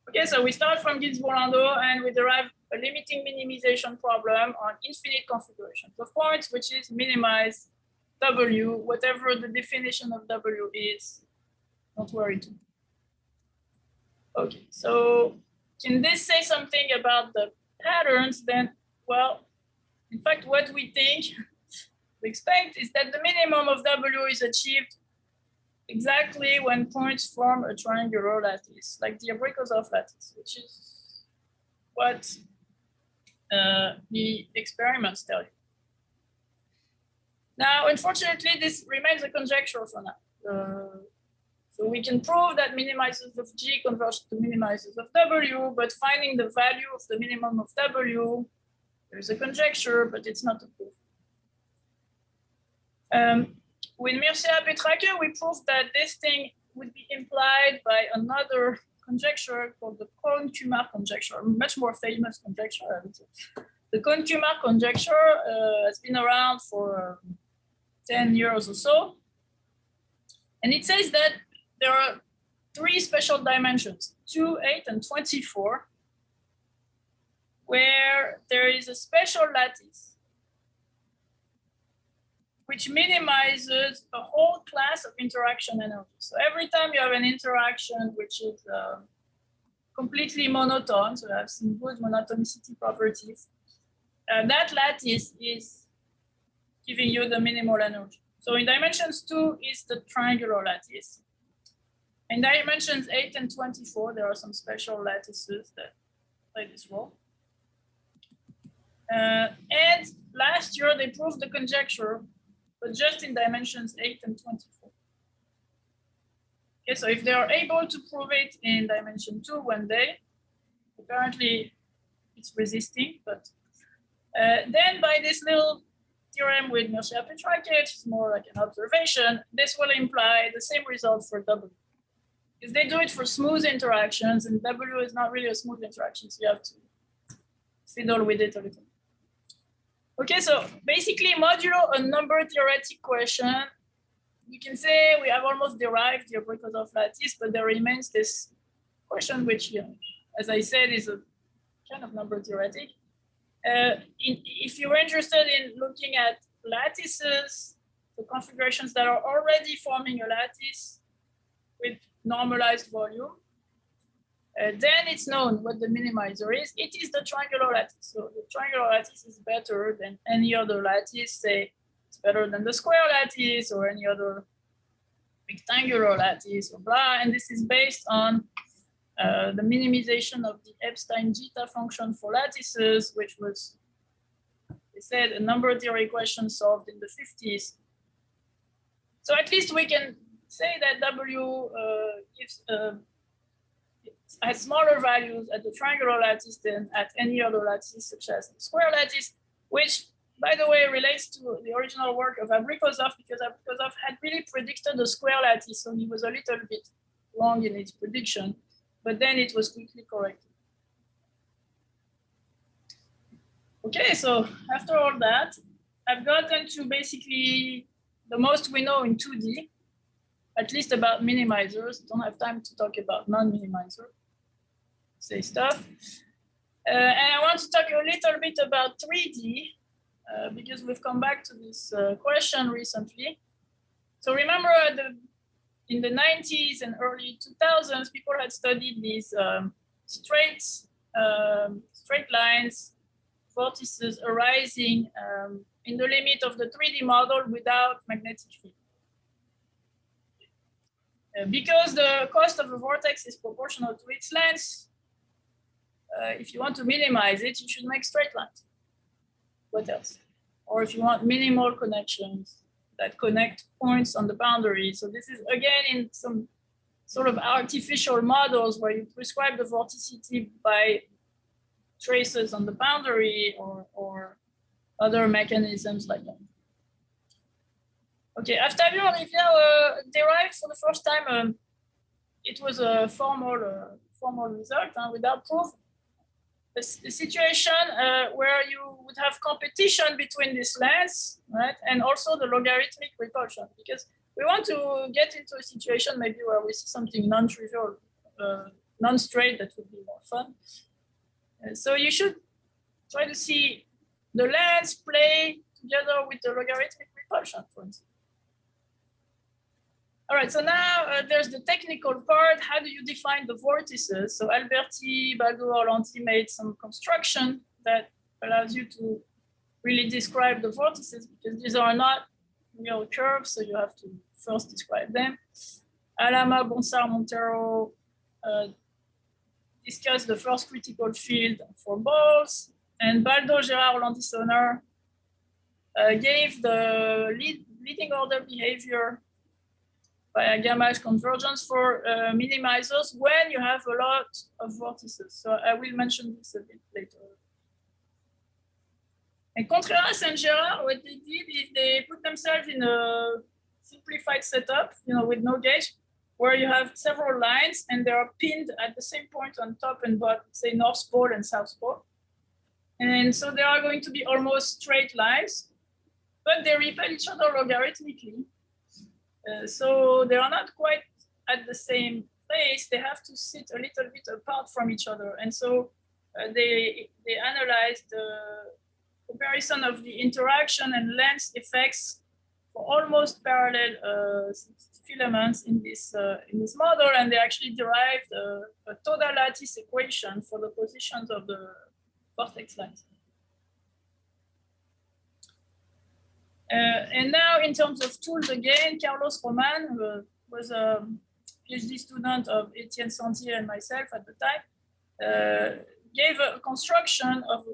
Okay, so we start from Ginzburg-Landau and we derive a limiting minimization problem on infinite configurations of points, which is minimize W, whatever the definition of W is. Don't worry too. Okay, so can this say something about the patterns then? Well, in fact, what we think, we expect is that the minimum of W is achieved exactly when points form a triangular lattice, like the Abrikosov lattice, which is what the experiments tell you. Now, unfortunately, this remains a conjecture for now. So we can prove that minimizers of G converge to minimizers of W, but finding the value of the minimum of W, there's a conjecture, but it's not a proof. With Mircea-Petrake, we proved that this thing would be implied by another conjecture called the Courant-Kumar conjecture, a much more famous conjecture, I would say. The Courant-Kumar conjecture has been around for 10 years or so. And it says that there are 3 special dimensions, 2, 8, and 24, where there is a special lattice which minimizes a whole class of interaction energy. So every time you have an interaction which is completely monotone, so you have some good monotonicity properties, that lattice is giving you the minimal energy. So in dimensions 2 is the triangular lattice. In dimensions 8 and 24, there are some special lattices that play this role. And last year, they proved the conjecture, but just in dimensions 8 and 24. Okay, so if they are able to prove it in dimension 2 one day, apparently it's resisting, but then by this little theorem with Mircea-Petrake, which is more like an observation, this will imply the same result for W. Because they do it for smooth interactions, and W is not really a smooth interaction, so you have to fiddle with it a little. Okay, so basically, modulo a number theoretic question, you can say we have almost derived the Abrikosov lattice, but there remains this question, which, as I said, is a kind of number theoretic. If you're interested in looking at lattices, the configurations that are already forming a lattice with normalized volume, then it's known what the minimizer is. It is the triangular lattice. So the triangular lattice is better than any other lattice. Say it's better than the square lattice or any other rectangular lattice or blah. And this is based on the minimization of the Epstein zeta function for lattices, which was, they said, a number theory question solved in the 50s. So at least we can say that W has smaller values at the triangular lattice than at any other lattice, such as the square lattice, which, by the way, relates to the original work of Abrikosov, because Abrikosov had really predicted the square lattice, so he was a little bit wrong in his prediction, but then it was quickly corrected. Okay, so after all that, I've gotten to basically the most we know in 2D, at least about minimizers. Don't have time to talk about non-minimizer, say stuff. And I want to talk a little bit about 3D, because we've come back to this question recently. So remember in the 90s and early 2000s, people had studied these straight lines, vortices arising in the limit of the 3D model without magnetic field. Because the cost of a vortex is proportional to its length, if you want to minimize it, you should make straight lines. What else? Or if you want minimal connections that connect points on the boundary. So this is, again, in some sort of artificial models where you prescribe the vorticity by traces on the boundary or other mechanisms like that. Okay, Octavio Olivier derived for the first time, it was a formal result without proof. A situation where you would have competition between these lengths, right, and also the logarithmic repulsion, because we want to get into a situation maybe where we see something non-trivial, non-straight, that would be more fun. So you should try to see the lengths play together with the logarithmic repulsion, for instance. All right, so now there's the technical part. How do you define the vortices? So Alberti, Baldo-Orlanti made some construction that allows you to really describe the vortices, because these are not real curves, so you have to first describe them. Alama, Bonsar, Montero discussed the first critical field for balls, and Baldo, Gerard, Orlanti, Sonner gave the leading order behavior by a gamma convergence for minimizers when you have a lot of vortices. So I will mention this a bit later. And Contreras and Gerard, what they did is they put themselves in a simplified setup, with no gauge, where you have several lines and they are pinned at the same point on top and bottom, say North Pole and South Pole. And so they are going to be almost straight lines, but they repel each other logarithmically. So they are not quite at the same place. They have to sit a little bit apart from each other. And so they analyzed the comparison of the interaction and length effects for almost parallel filaments in this model, and they actually derived a total lattice equation for the positions of the vortex lines. And now, in terms of tools, again, Carlos Roman, who was a PhD student of Etienne Santier and myself at the time, gave a construction of a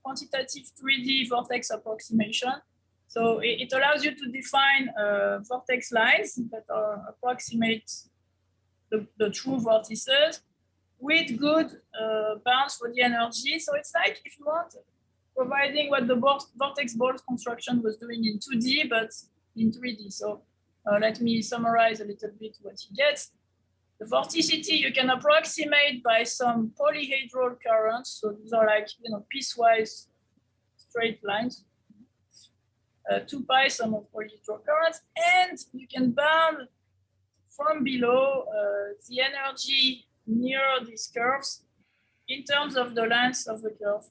quantitative 3D vortex approximation. So it allows you to define vortex lines that approximate the true vortices with good bounds for the energy. So it's like, if you want, providing what the vortex balls construction was doing in 2D, but in 3D. So let me summarize a little bit what he gets. The vorticity you can approximate by some polyhedral currents. So these are like, piecewise straight lines. 2 pi sum of polyhedral currents, and you can bound from below the energy near these curves in terms of the length of the curve,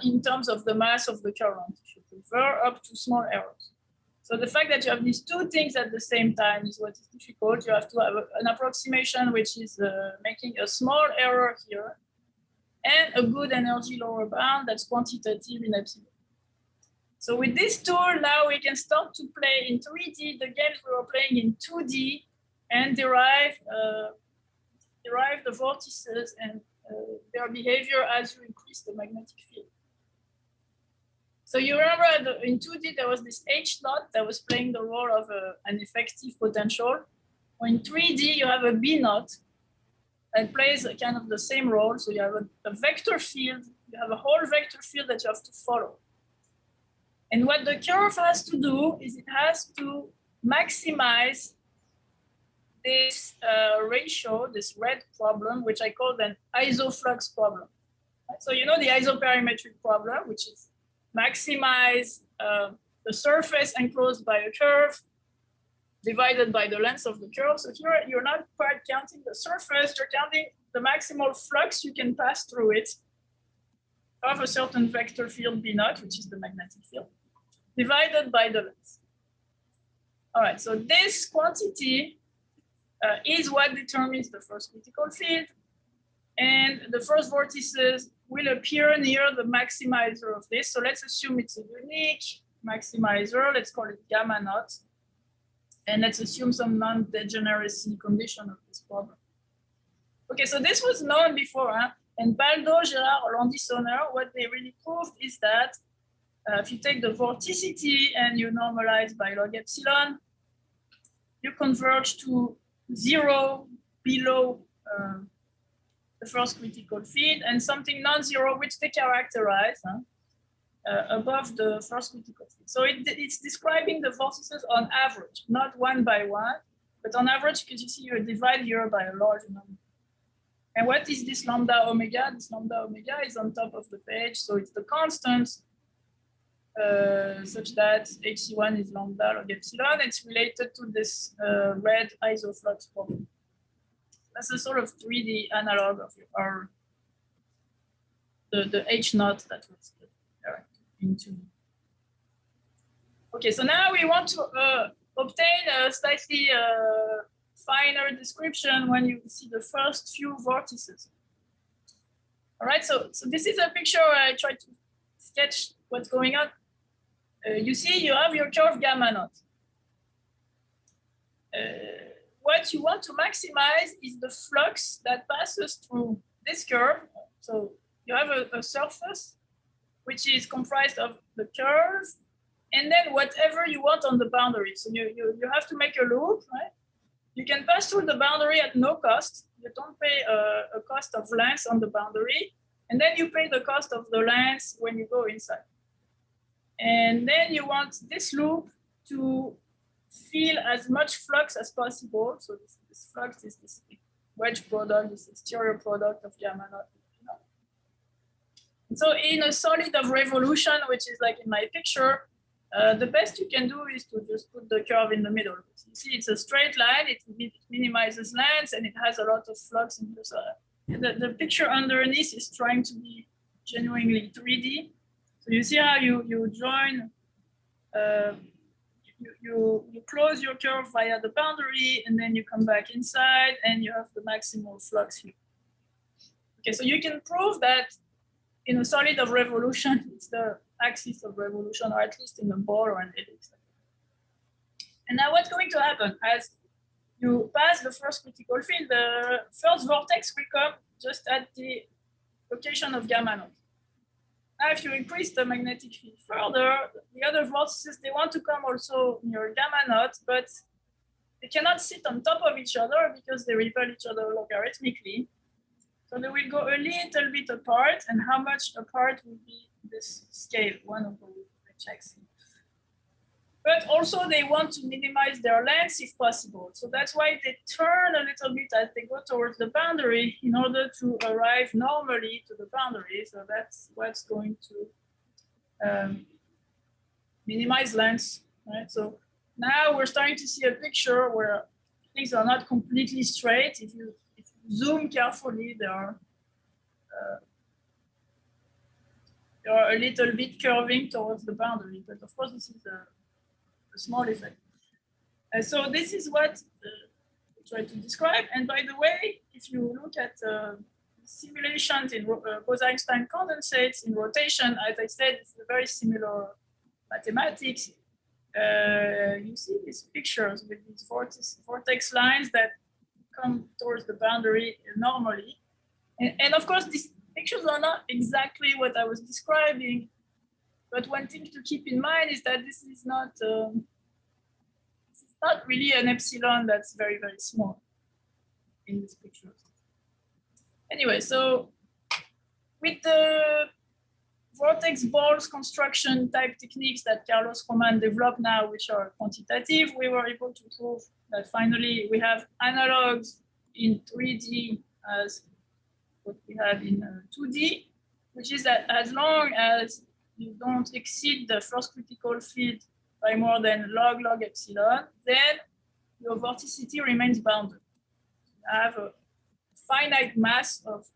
in terms of the mass of the current, if you prefer, up to small errors. So the fact that you have these two things at the same time is what is difficult. You have to have an approximation which is making a small error here and a good energy lower bound that's quantitative in epsilon. So with this tool, now we can start to play in 3D the games we were playing in 2D and derive the vortices and their behavior as you increase the magnetic field. So you remember in 2D, there was this H naught that was playing the role of an effective potential. Well, in 3D, you have a B naught that plays kind of the same role. So you have a vector field, you have a whole vector field that you have to follow. And what the curve has to do is it has to maximize this ratio, this red problem, which I call an isoflux problem. So you know the isoperimetric problem, which is maximize the surface enclosed by a curve divided by the length of the curve. So here you're not quite counting the surface, you're counting the maximal flux you can pass through it of a certain vector field B naught, which is the magnetic field, divided by the length. All right, so this quantity is what determines the first critical field, and the first vortices will appear near the maximizer of this. So let's assume it's a unique maximizer. Let's call it gamma naught. And let's assume some non-degeneracy condition of this problem. Okay, so this was known before, huh? And Baldo, Gerard, Landisonner, what they really proved is that if you take the vorticity and you normalize by log epsilon, you converge to 0 below the first critical field and something non-zero, which they characterize above the first critical field. So it's describing the vortices on average, not one by one, but on average, because you see you divide here by a large number. And what is this lambda omega? This lambda omega is on top of the page. So it's the constant such that HC1 is lambda log epsilon. It's related to this red isoflux problem. That's a sort of 3D analog of the H naught that was directed into. Okay, so now we want to obtain a slightly finer description when you see the first few vortices. All right, so this is a picture where I try to sketch what's going on. You see, you have your curve gamma naught. What you want to maximize is the flux that passes through this curve. So you have a surface which is comprised of the curve and then whatever you want on the boundary. So you have to make a loop, right? You can pass through the boundary at no cost. You don't pay a cost of length on the boundary, and then you pay the cost of the length when you go inside. And then you want this loop to fill as much flux as possible. So this flux is this wedge product, this exterior product of gamma naught. So in a solid of revolution, which is like in my picture, the best you can do is to just put the curve in the middle. You see, it's a straight line, it minimizes length, and it has a lot of flux in the picture underneath is trying to be genuinely 3D. So you see how you join, you close your curve via the boundary, and then you come back inside, and you have the maximal flux here. Okay, so you can prove that in a solid of revolution, it's the axis of revolution, or at least in a ball or an ellipse. And now what's going to happen? As you pass the first critical field, the first vortex will come just at the location of gamma naught. Now, if you increase the magnetic field further, the other vortices, they want to come also near gamma naught, but they cannot sit on top of each other because they repel each other logarithmically. So they will go a little bit apart, and how much apart will be this scale, 1 over hx. But also they want to minimize their length if possible. So that's why they turn a little bit as they go towards the boundary in order to arrive normally to the boundary. So that's what's going to minimize length, right? So now we're starting to see a picture where things are not completely straight. If you zoom carefully, they are a little bit curving towards the boundary, but of course this is a small effect. So this is what I try to describe. And by the way, if you look at simulations in Bose-Einstein condensates in rotation, as I said, it's a very similar mathematics. You see these pictures with these vortex lines that come towards the boundary normally. And of course, these pictures are not exactly what I was describing, but one thing to keep in mind is that this is not really an epsilon that's very, very small in these pictures. Anyway, so with the vortex balls construction type techniques that Carlos Roman developed now, which are quantitative, we were able to prove that finally we have analogs in 3D as what we have in 2D, which is that as long as you don't exceed the first critical field by more than log epsilon, then your vorticity remains bounded. I have a finite mass of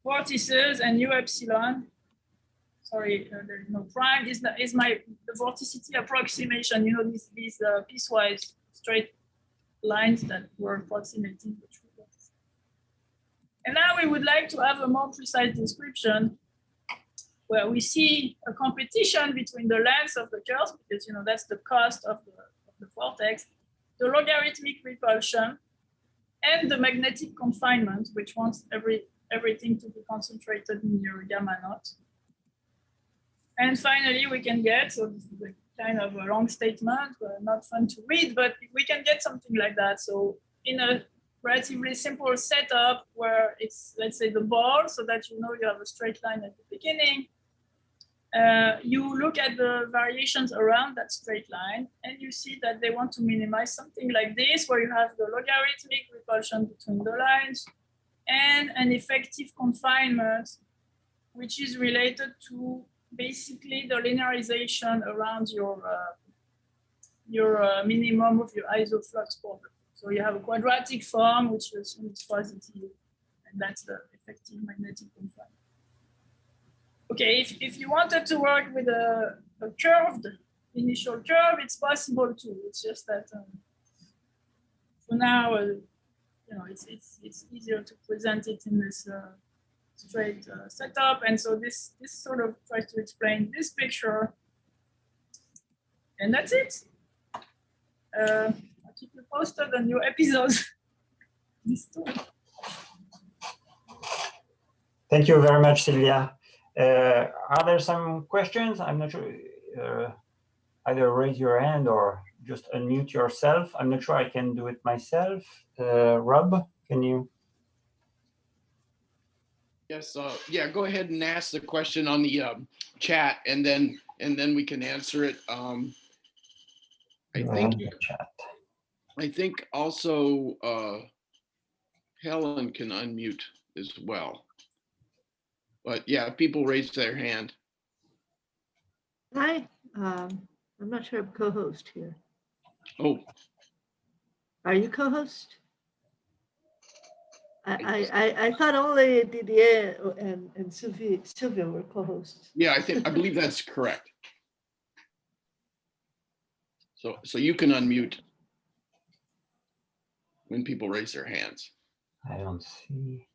vortices, and u epsilon, sorry, there is no prime, is the vorticity approximation, you know, these piecewise straight lines that were approximating the true vortices. And now we would like to have a more precise description where we see a competition between the length of the curves, because, you know, that's the cost of the vortex, the logarithmic repulsion, and the magnetic confinement, which wants everything to be concentrated near gamma naught. And finally, we can get, so this is a kind of a long statement, not fun to read, but we can get something like that. So in a relatively simple setup where it's, let's say, the ball, so that you know you have a straight line at the beginning, you look at the variations around that straight line, and you see that they want to minimize something like this, where you have the logarithmic repulsion between the lines and an effective confinement, which is related to basically the linearization around your minimum of your isoflux problem. So you have a quadratic form, which assumes positive, and that's the effective magnetic confinement. Okay, if you wanted to work with a curved initial curve, it's possible too. It's just that for now, you know, it's easier to present it in this straight setup, and so this sort of tries to explain this picture, and that's it. I'll keep you posted on new episodes. Thank you very much, Sylvia. Are there some questions? I'm not sure. Either raise your hand or just unmute yourself. I'm not sure I can do it myself. Rob, can you? Yes, yeah, go ahead and ask the question on the chat, and then we can answer it. I think also Helen can unmute as well. But yeah, people raise their hand. Hi, I'm not sure I'm co-host here. Oh, Are you co-host? I thought only Didier and Sylvia were co-hosts. yeah, I believe that's correct. So you can unmute when people raise their hands. I don't see.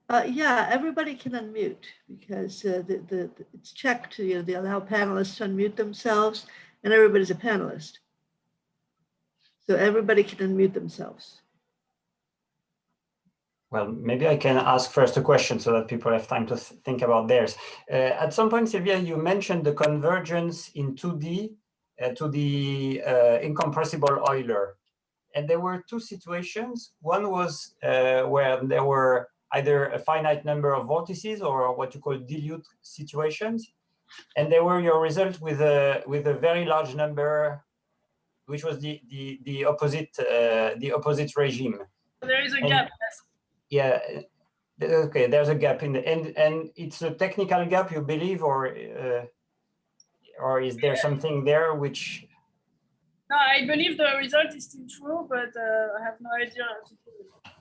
Yeah, everybody can unmute because it's checked. They allow panelists to unmute themselves, and everybody's a panelist. So everybody can unmute themselves. Well, maybe I can ask first a question so that people have time to think about theirs. At some point, Sylvia, you mentioned the convergence in 2D to the incompressible Euler. And there were two situations. One was where there were either a finite number of vortices or what you call dilute situations. And there were your result with a very large number, which was the opposite regime. There is a gap. Yeah, okay, there's a gap in the end, and it's a technical gap, you believe, or is there something there which? No, I believe the result is still true, but I have no idea how to do it.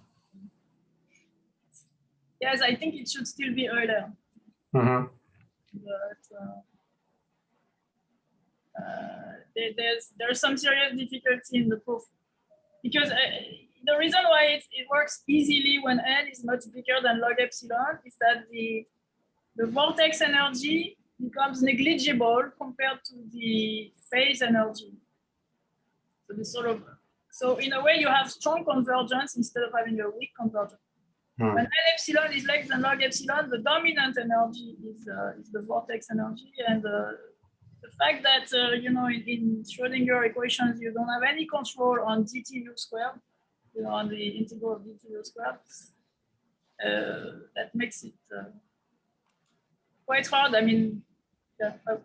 Yes, I think it should still be Euler. Mm-hmm. But there's some serious difficulty in the proof, because the reason why it works easily when n is much bigger than log epsilon is that the vortex energy becomes negligible compared to the phase energy. So so in a way you have strong convergence instead of having a weak convergence. When L epsilon is less than log epsilon, the dominant energy is the vortex energy, and the fact that in Schrödinger equations you don't have any control on dtu squared, on the integral of dtu squared, that makes it quite hard. I mean, yeah, I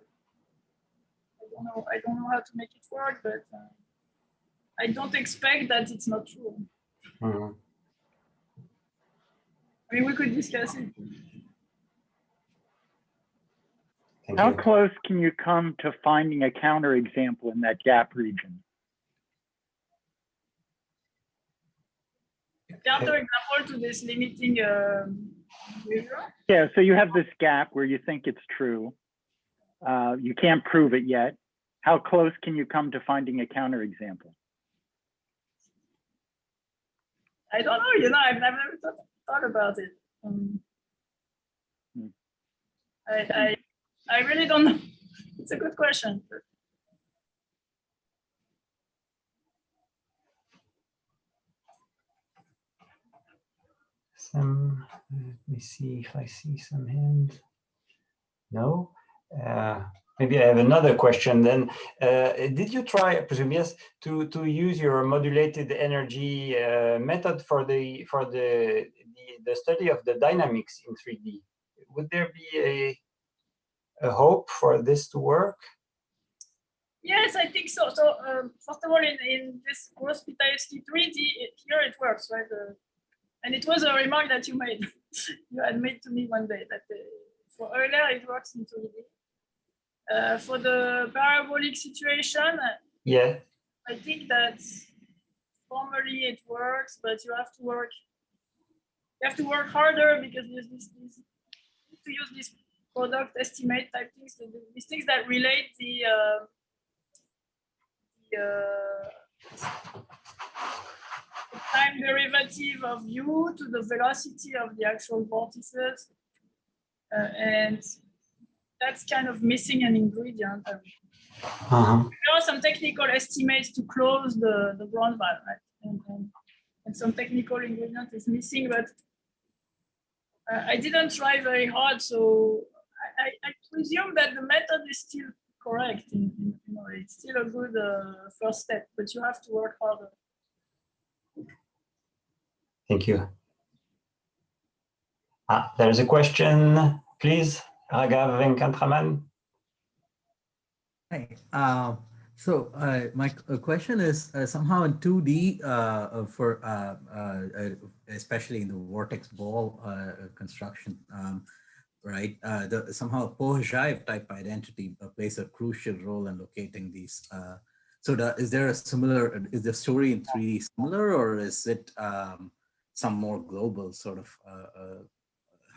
don't know how to make it work, but I don't expect that it's not true. Mm-hmm. I mean, we could discuss it. How close can you come to finding a counterexample in that gap region? Counterexample to this limiting behavior? Yeah, so you have this gap where you think it's true. You can't prove it yet. How close can you come to finding a counterexample? I don't know, I've never thought about it. I really don't know. It's a good question. Let me see if I see some hands. No. Maybe I have another question then. Did you try, I presume yes, to use your modulated energy method for the study of the dynamics in 3D? Would there be a hope for this to work? Yes, I think so. So first of all, in this gross PTSD 3D, here it works, right? And it was a remark that you made. You had made to me one day that for Euler it works in 2D. For the parabolic situation, yeah, I think that formally it works, but you have to work. You have to work harder because there's this to use this product estimate type things, these things that relate the time derivative of u to the velocity of the actual vortices, and that's kind of missing an ingredient. There are some technical estimates to close the Brown valve, right? And some technical ingredient is missing, but I didn't try very hard, so I presume that the method is still correct. It's still a good first step, but you have to work harder. Thank you. There's a question, please. Raghav Venkatraman. Hi. My question is somehow in 2D for especially in the vortex ball construction, right? Somehow Pohojayev type identity plays a crucial role in locating these. Is there a similar? Is the story in 3D similar, or is it some more global sort of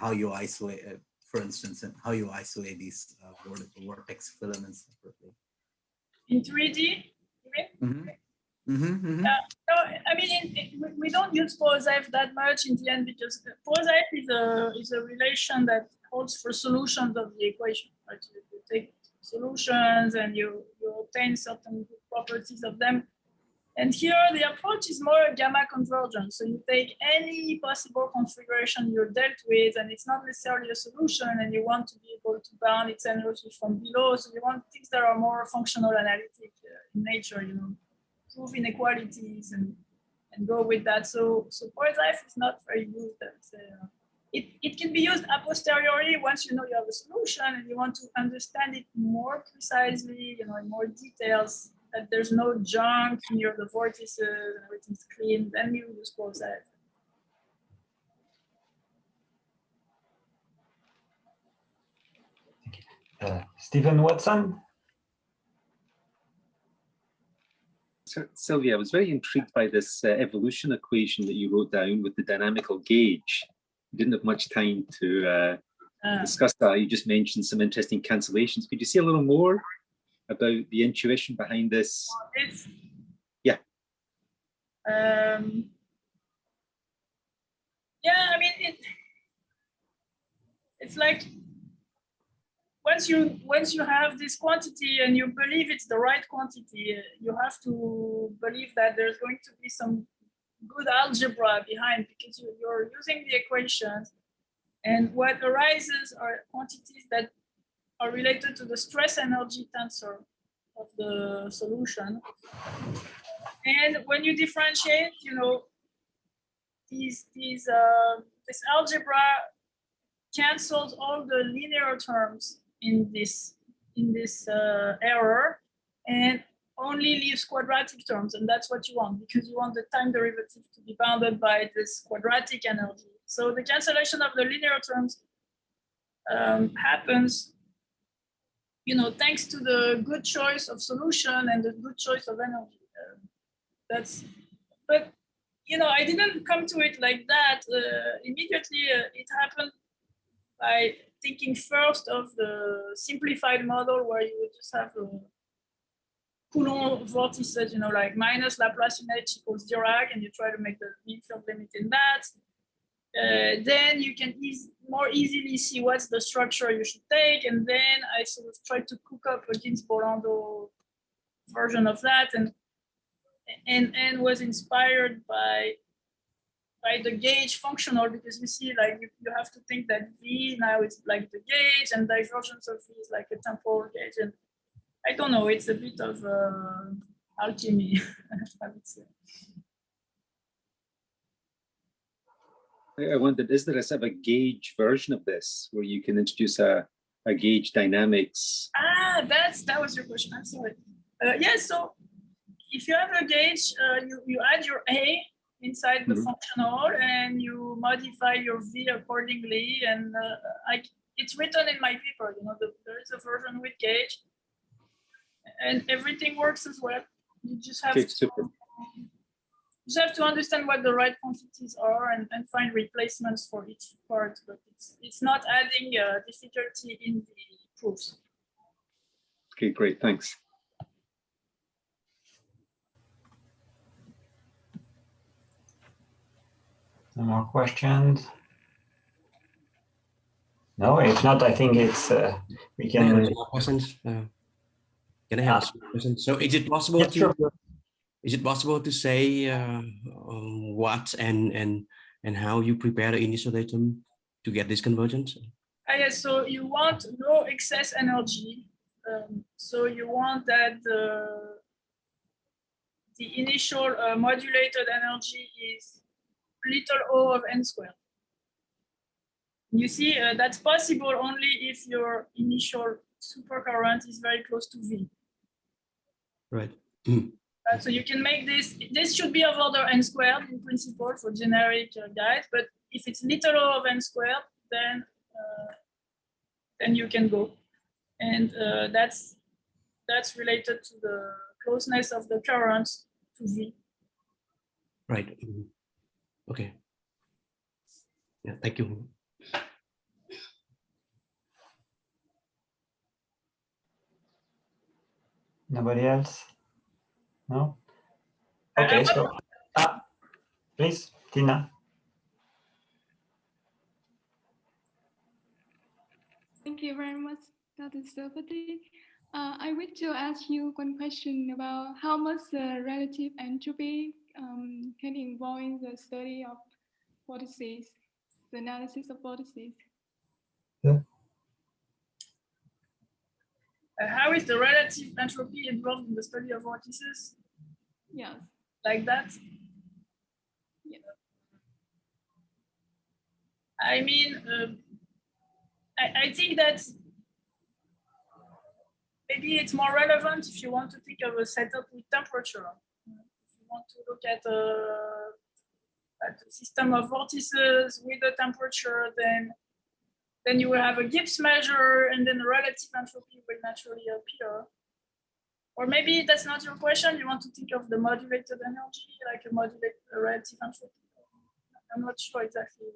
how you isolate? For instance, and how you isolate these vortex filaments separately. In 3D, you mean? No, I mean, we don't use Pohojayev that much in the end because Pohojayev is a relation that holds for solutions of the equation. Right? You take solutions and you obtain certain properties of them. And here the approach is more a gamma convergence. So you take any possible configuration you're dealt with, and it's not necessarily a solution, and you want to be able to bound its energy from below. So you want things that are more functional analytic in nature, prove inequalities and go with that. So Pohojayev is not very used. It can be used a posteriori once you know you have a solution and you want to understand it more precisely, in more details. That there's no junk near the vortices and everything's clean, then you use Pohojayev. Stephen Watson. So, Sylvia, I was very intrigued by this evolution equation that you wrote down with the dynamical gauge. You didn't have much time to discuss that. You just mentioned some interesting cancellations. Could you say a little more about the intuition behind this? Yeah. Yeah, I mean, it's like once you have this quantity and you believe it's the right quantity, you have to believe that there's going to be some good algebra behind, because you're using the equations, and what arises are quantities that are related to the stress energy tensor of the solution. And when you differentiate, this algebra cancels all the linear terms in this error and only leaves quadratic terms, and that's what you want, because you want the time derivative to be bounded by this quadratic energy. So the cancellation of the linear terms happens, thanks to the good choice of solution and the good choice of energy. But I didn't come to it like that immediately. It happened by thinking first of the simplified model where you would just have Coulomb vortices, like minus Laplace in H equals Dirac, and you try to make the mean field limit in that. Then you can more easily see what's the structure you should take, and then I sort of tried to cook up a Ginzburg-Landau version of that, and was inspired by the gauge functional, because you see, like you have to think that V now is like the gauge, and divergence of V is like a temporal gauge, and I don't know, it's a bit of alchemy, I would say. I wondered, is there a sort of a gauge version of this where you can introduce a gauge dynamics? That was your question. I'm sorry. Yeah, so if you have a gauge, you add your A inside the functional and you modify your V accordingly. And it's written in my paper, there is a version with gauge and everything works as well. You just have to understand what the right quantities are and find replacements for each part, but it's not adding difficulty in the proofs. Okay, great, thanks. No more questions? No, if not, I think it's we can. Can I have questions? Can I have some questions? So, is it possible yes, to? Sure. Is it possible to say what and how you prepare the initial datum to get this convergence? Yes, so you want no excess energy. So you want that the initial modulated energy is little o of n squared. You see, that's possible only if your initial supercurrent is very close to V. Right. So you can make this should be of order n squared in principle for generic guys, but if it's little o of n squared, then you can go. And that's related to the closeness of the current to V. Right. Okay. Yeah, thank you. Nobody else? No? Okay, so please, Tina. Thank you very much, Dr. Serfaty. I wish to ask you one question about how much relative entropy can involve in the study of vortices, the analysis of vortices. Yeah. How is the relative entropy involved in the study of vortices? Yes. Like that? Yes. I mean, I think that maybe it's more relevant if you want to think of a setup with temperature. If you want to look at a system of vortices with a temperature, then you will have a Gibbs measure, and then the relative entropy will naturally appear. Or maybe that's not your question. You want to think of the modulated energy, like a modulated relative entropy. I'm not sure exactly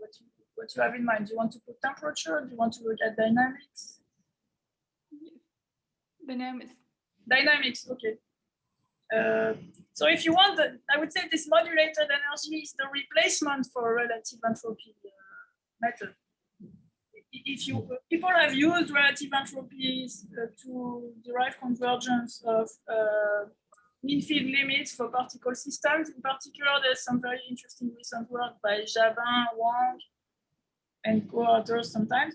what you have in mind. Do you want to put temperature? Do you want to look at dynamics? Dynamics. Dynamics, okay. So if you want, I would say this modulated energy is the replacement for relative entropy method. If people have used relative entropies to derive convergence of mean field limits for particle systems. In particular, there's some very interesting recent work by Jabin, Wang, and co-authors sometimes.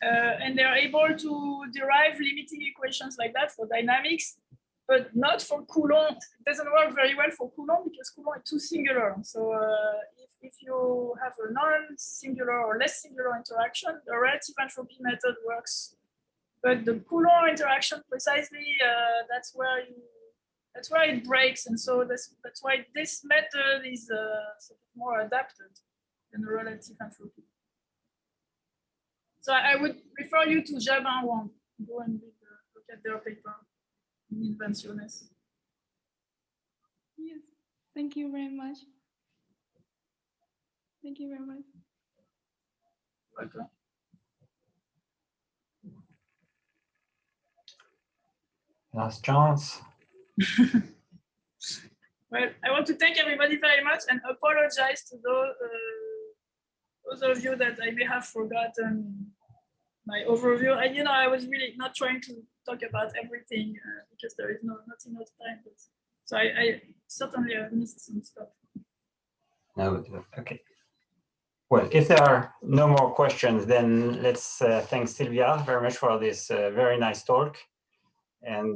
And they're able to derive limiting equations like that for dynamics, but not for Coulomb. It doesn't work very well for Coulomb because Coulomb is too singular. So if you have a non-singular or less singular interaction, the relative entropy method works. But the Coulomb interaction precisely, that's where it breaks. And so that's why this method is sort of more adapted than the relative entropy. So I would refer you to Jabin Wang. Go and look at their paper in Invenciones. Yes, thank you very much. Thank you very much. Welcome. Last chance. Well, I want to thank everybody very much and apologize to those of you that I may have forgotten my overview. And I was really not trying to talk about everything because there is not enough time. So I certainly missed some stuff. No, okay. Well, if there are no more questions, then let's thank Sylvia very much for this very nice talk, and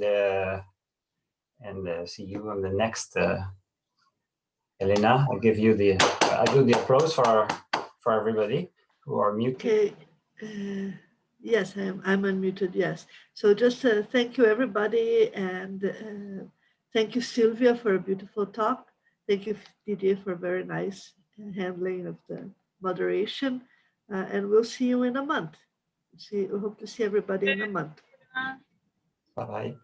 see you on the next. Elena, I do the applause for everybody who are muted. Okay. Yes, I'm unmuted. Yes. So just thank you, everybody, and thank you, Sylvia, for a beautiful talk. Thank you, Didier, for very nice handling of the moderation. And we'll see you in a month. We hope to see everybody in a month. Bye-bye.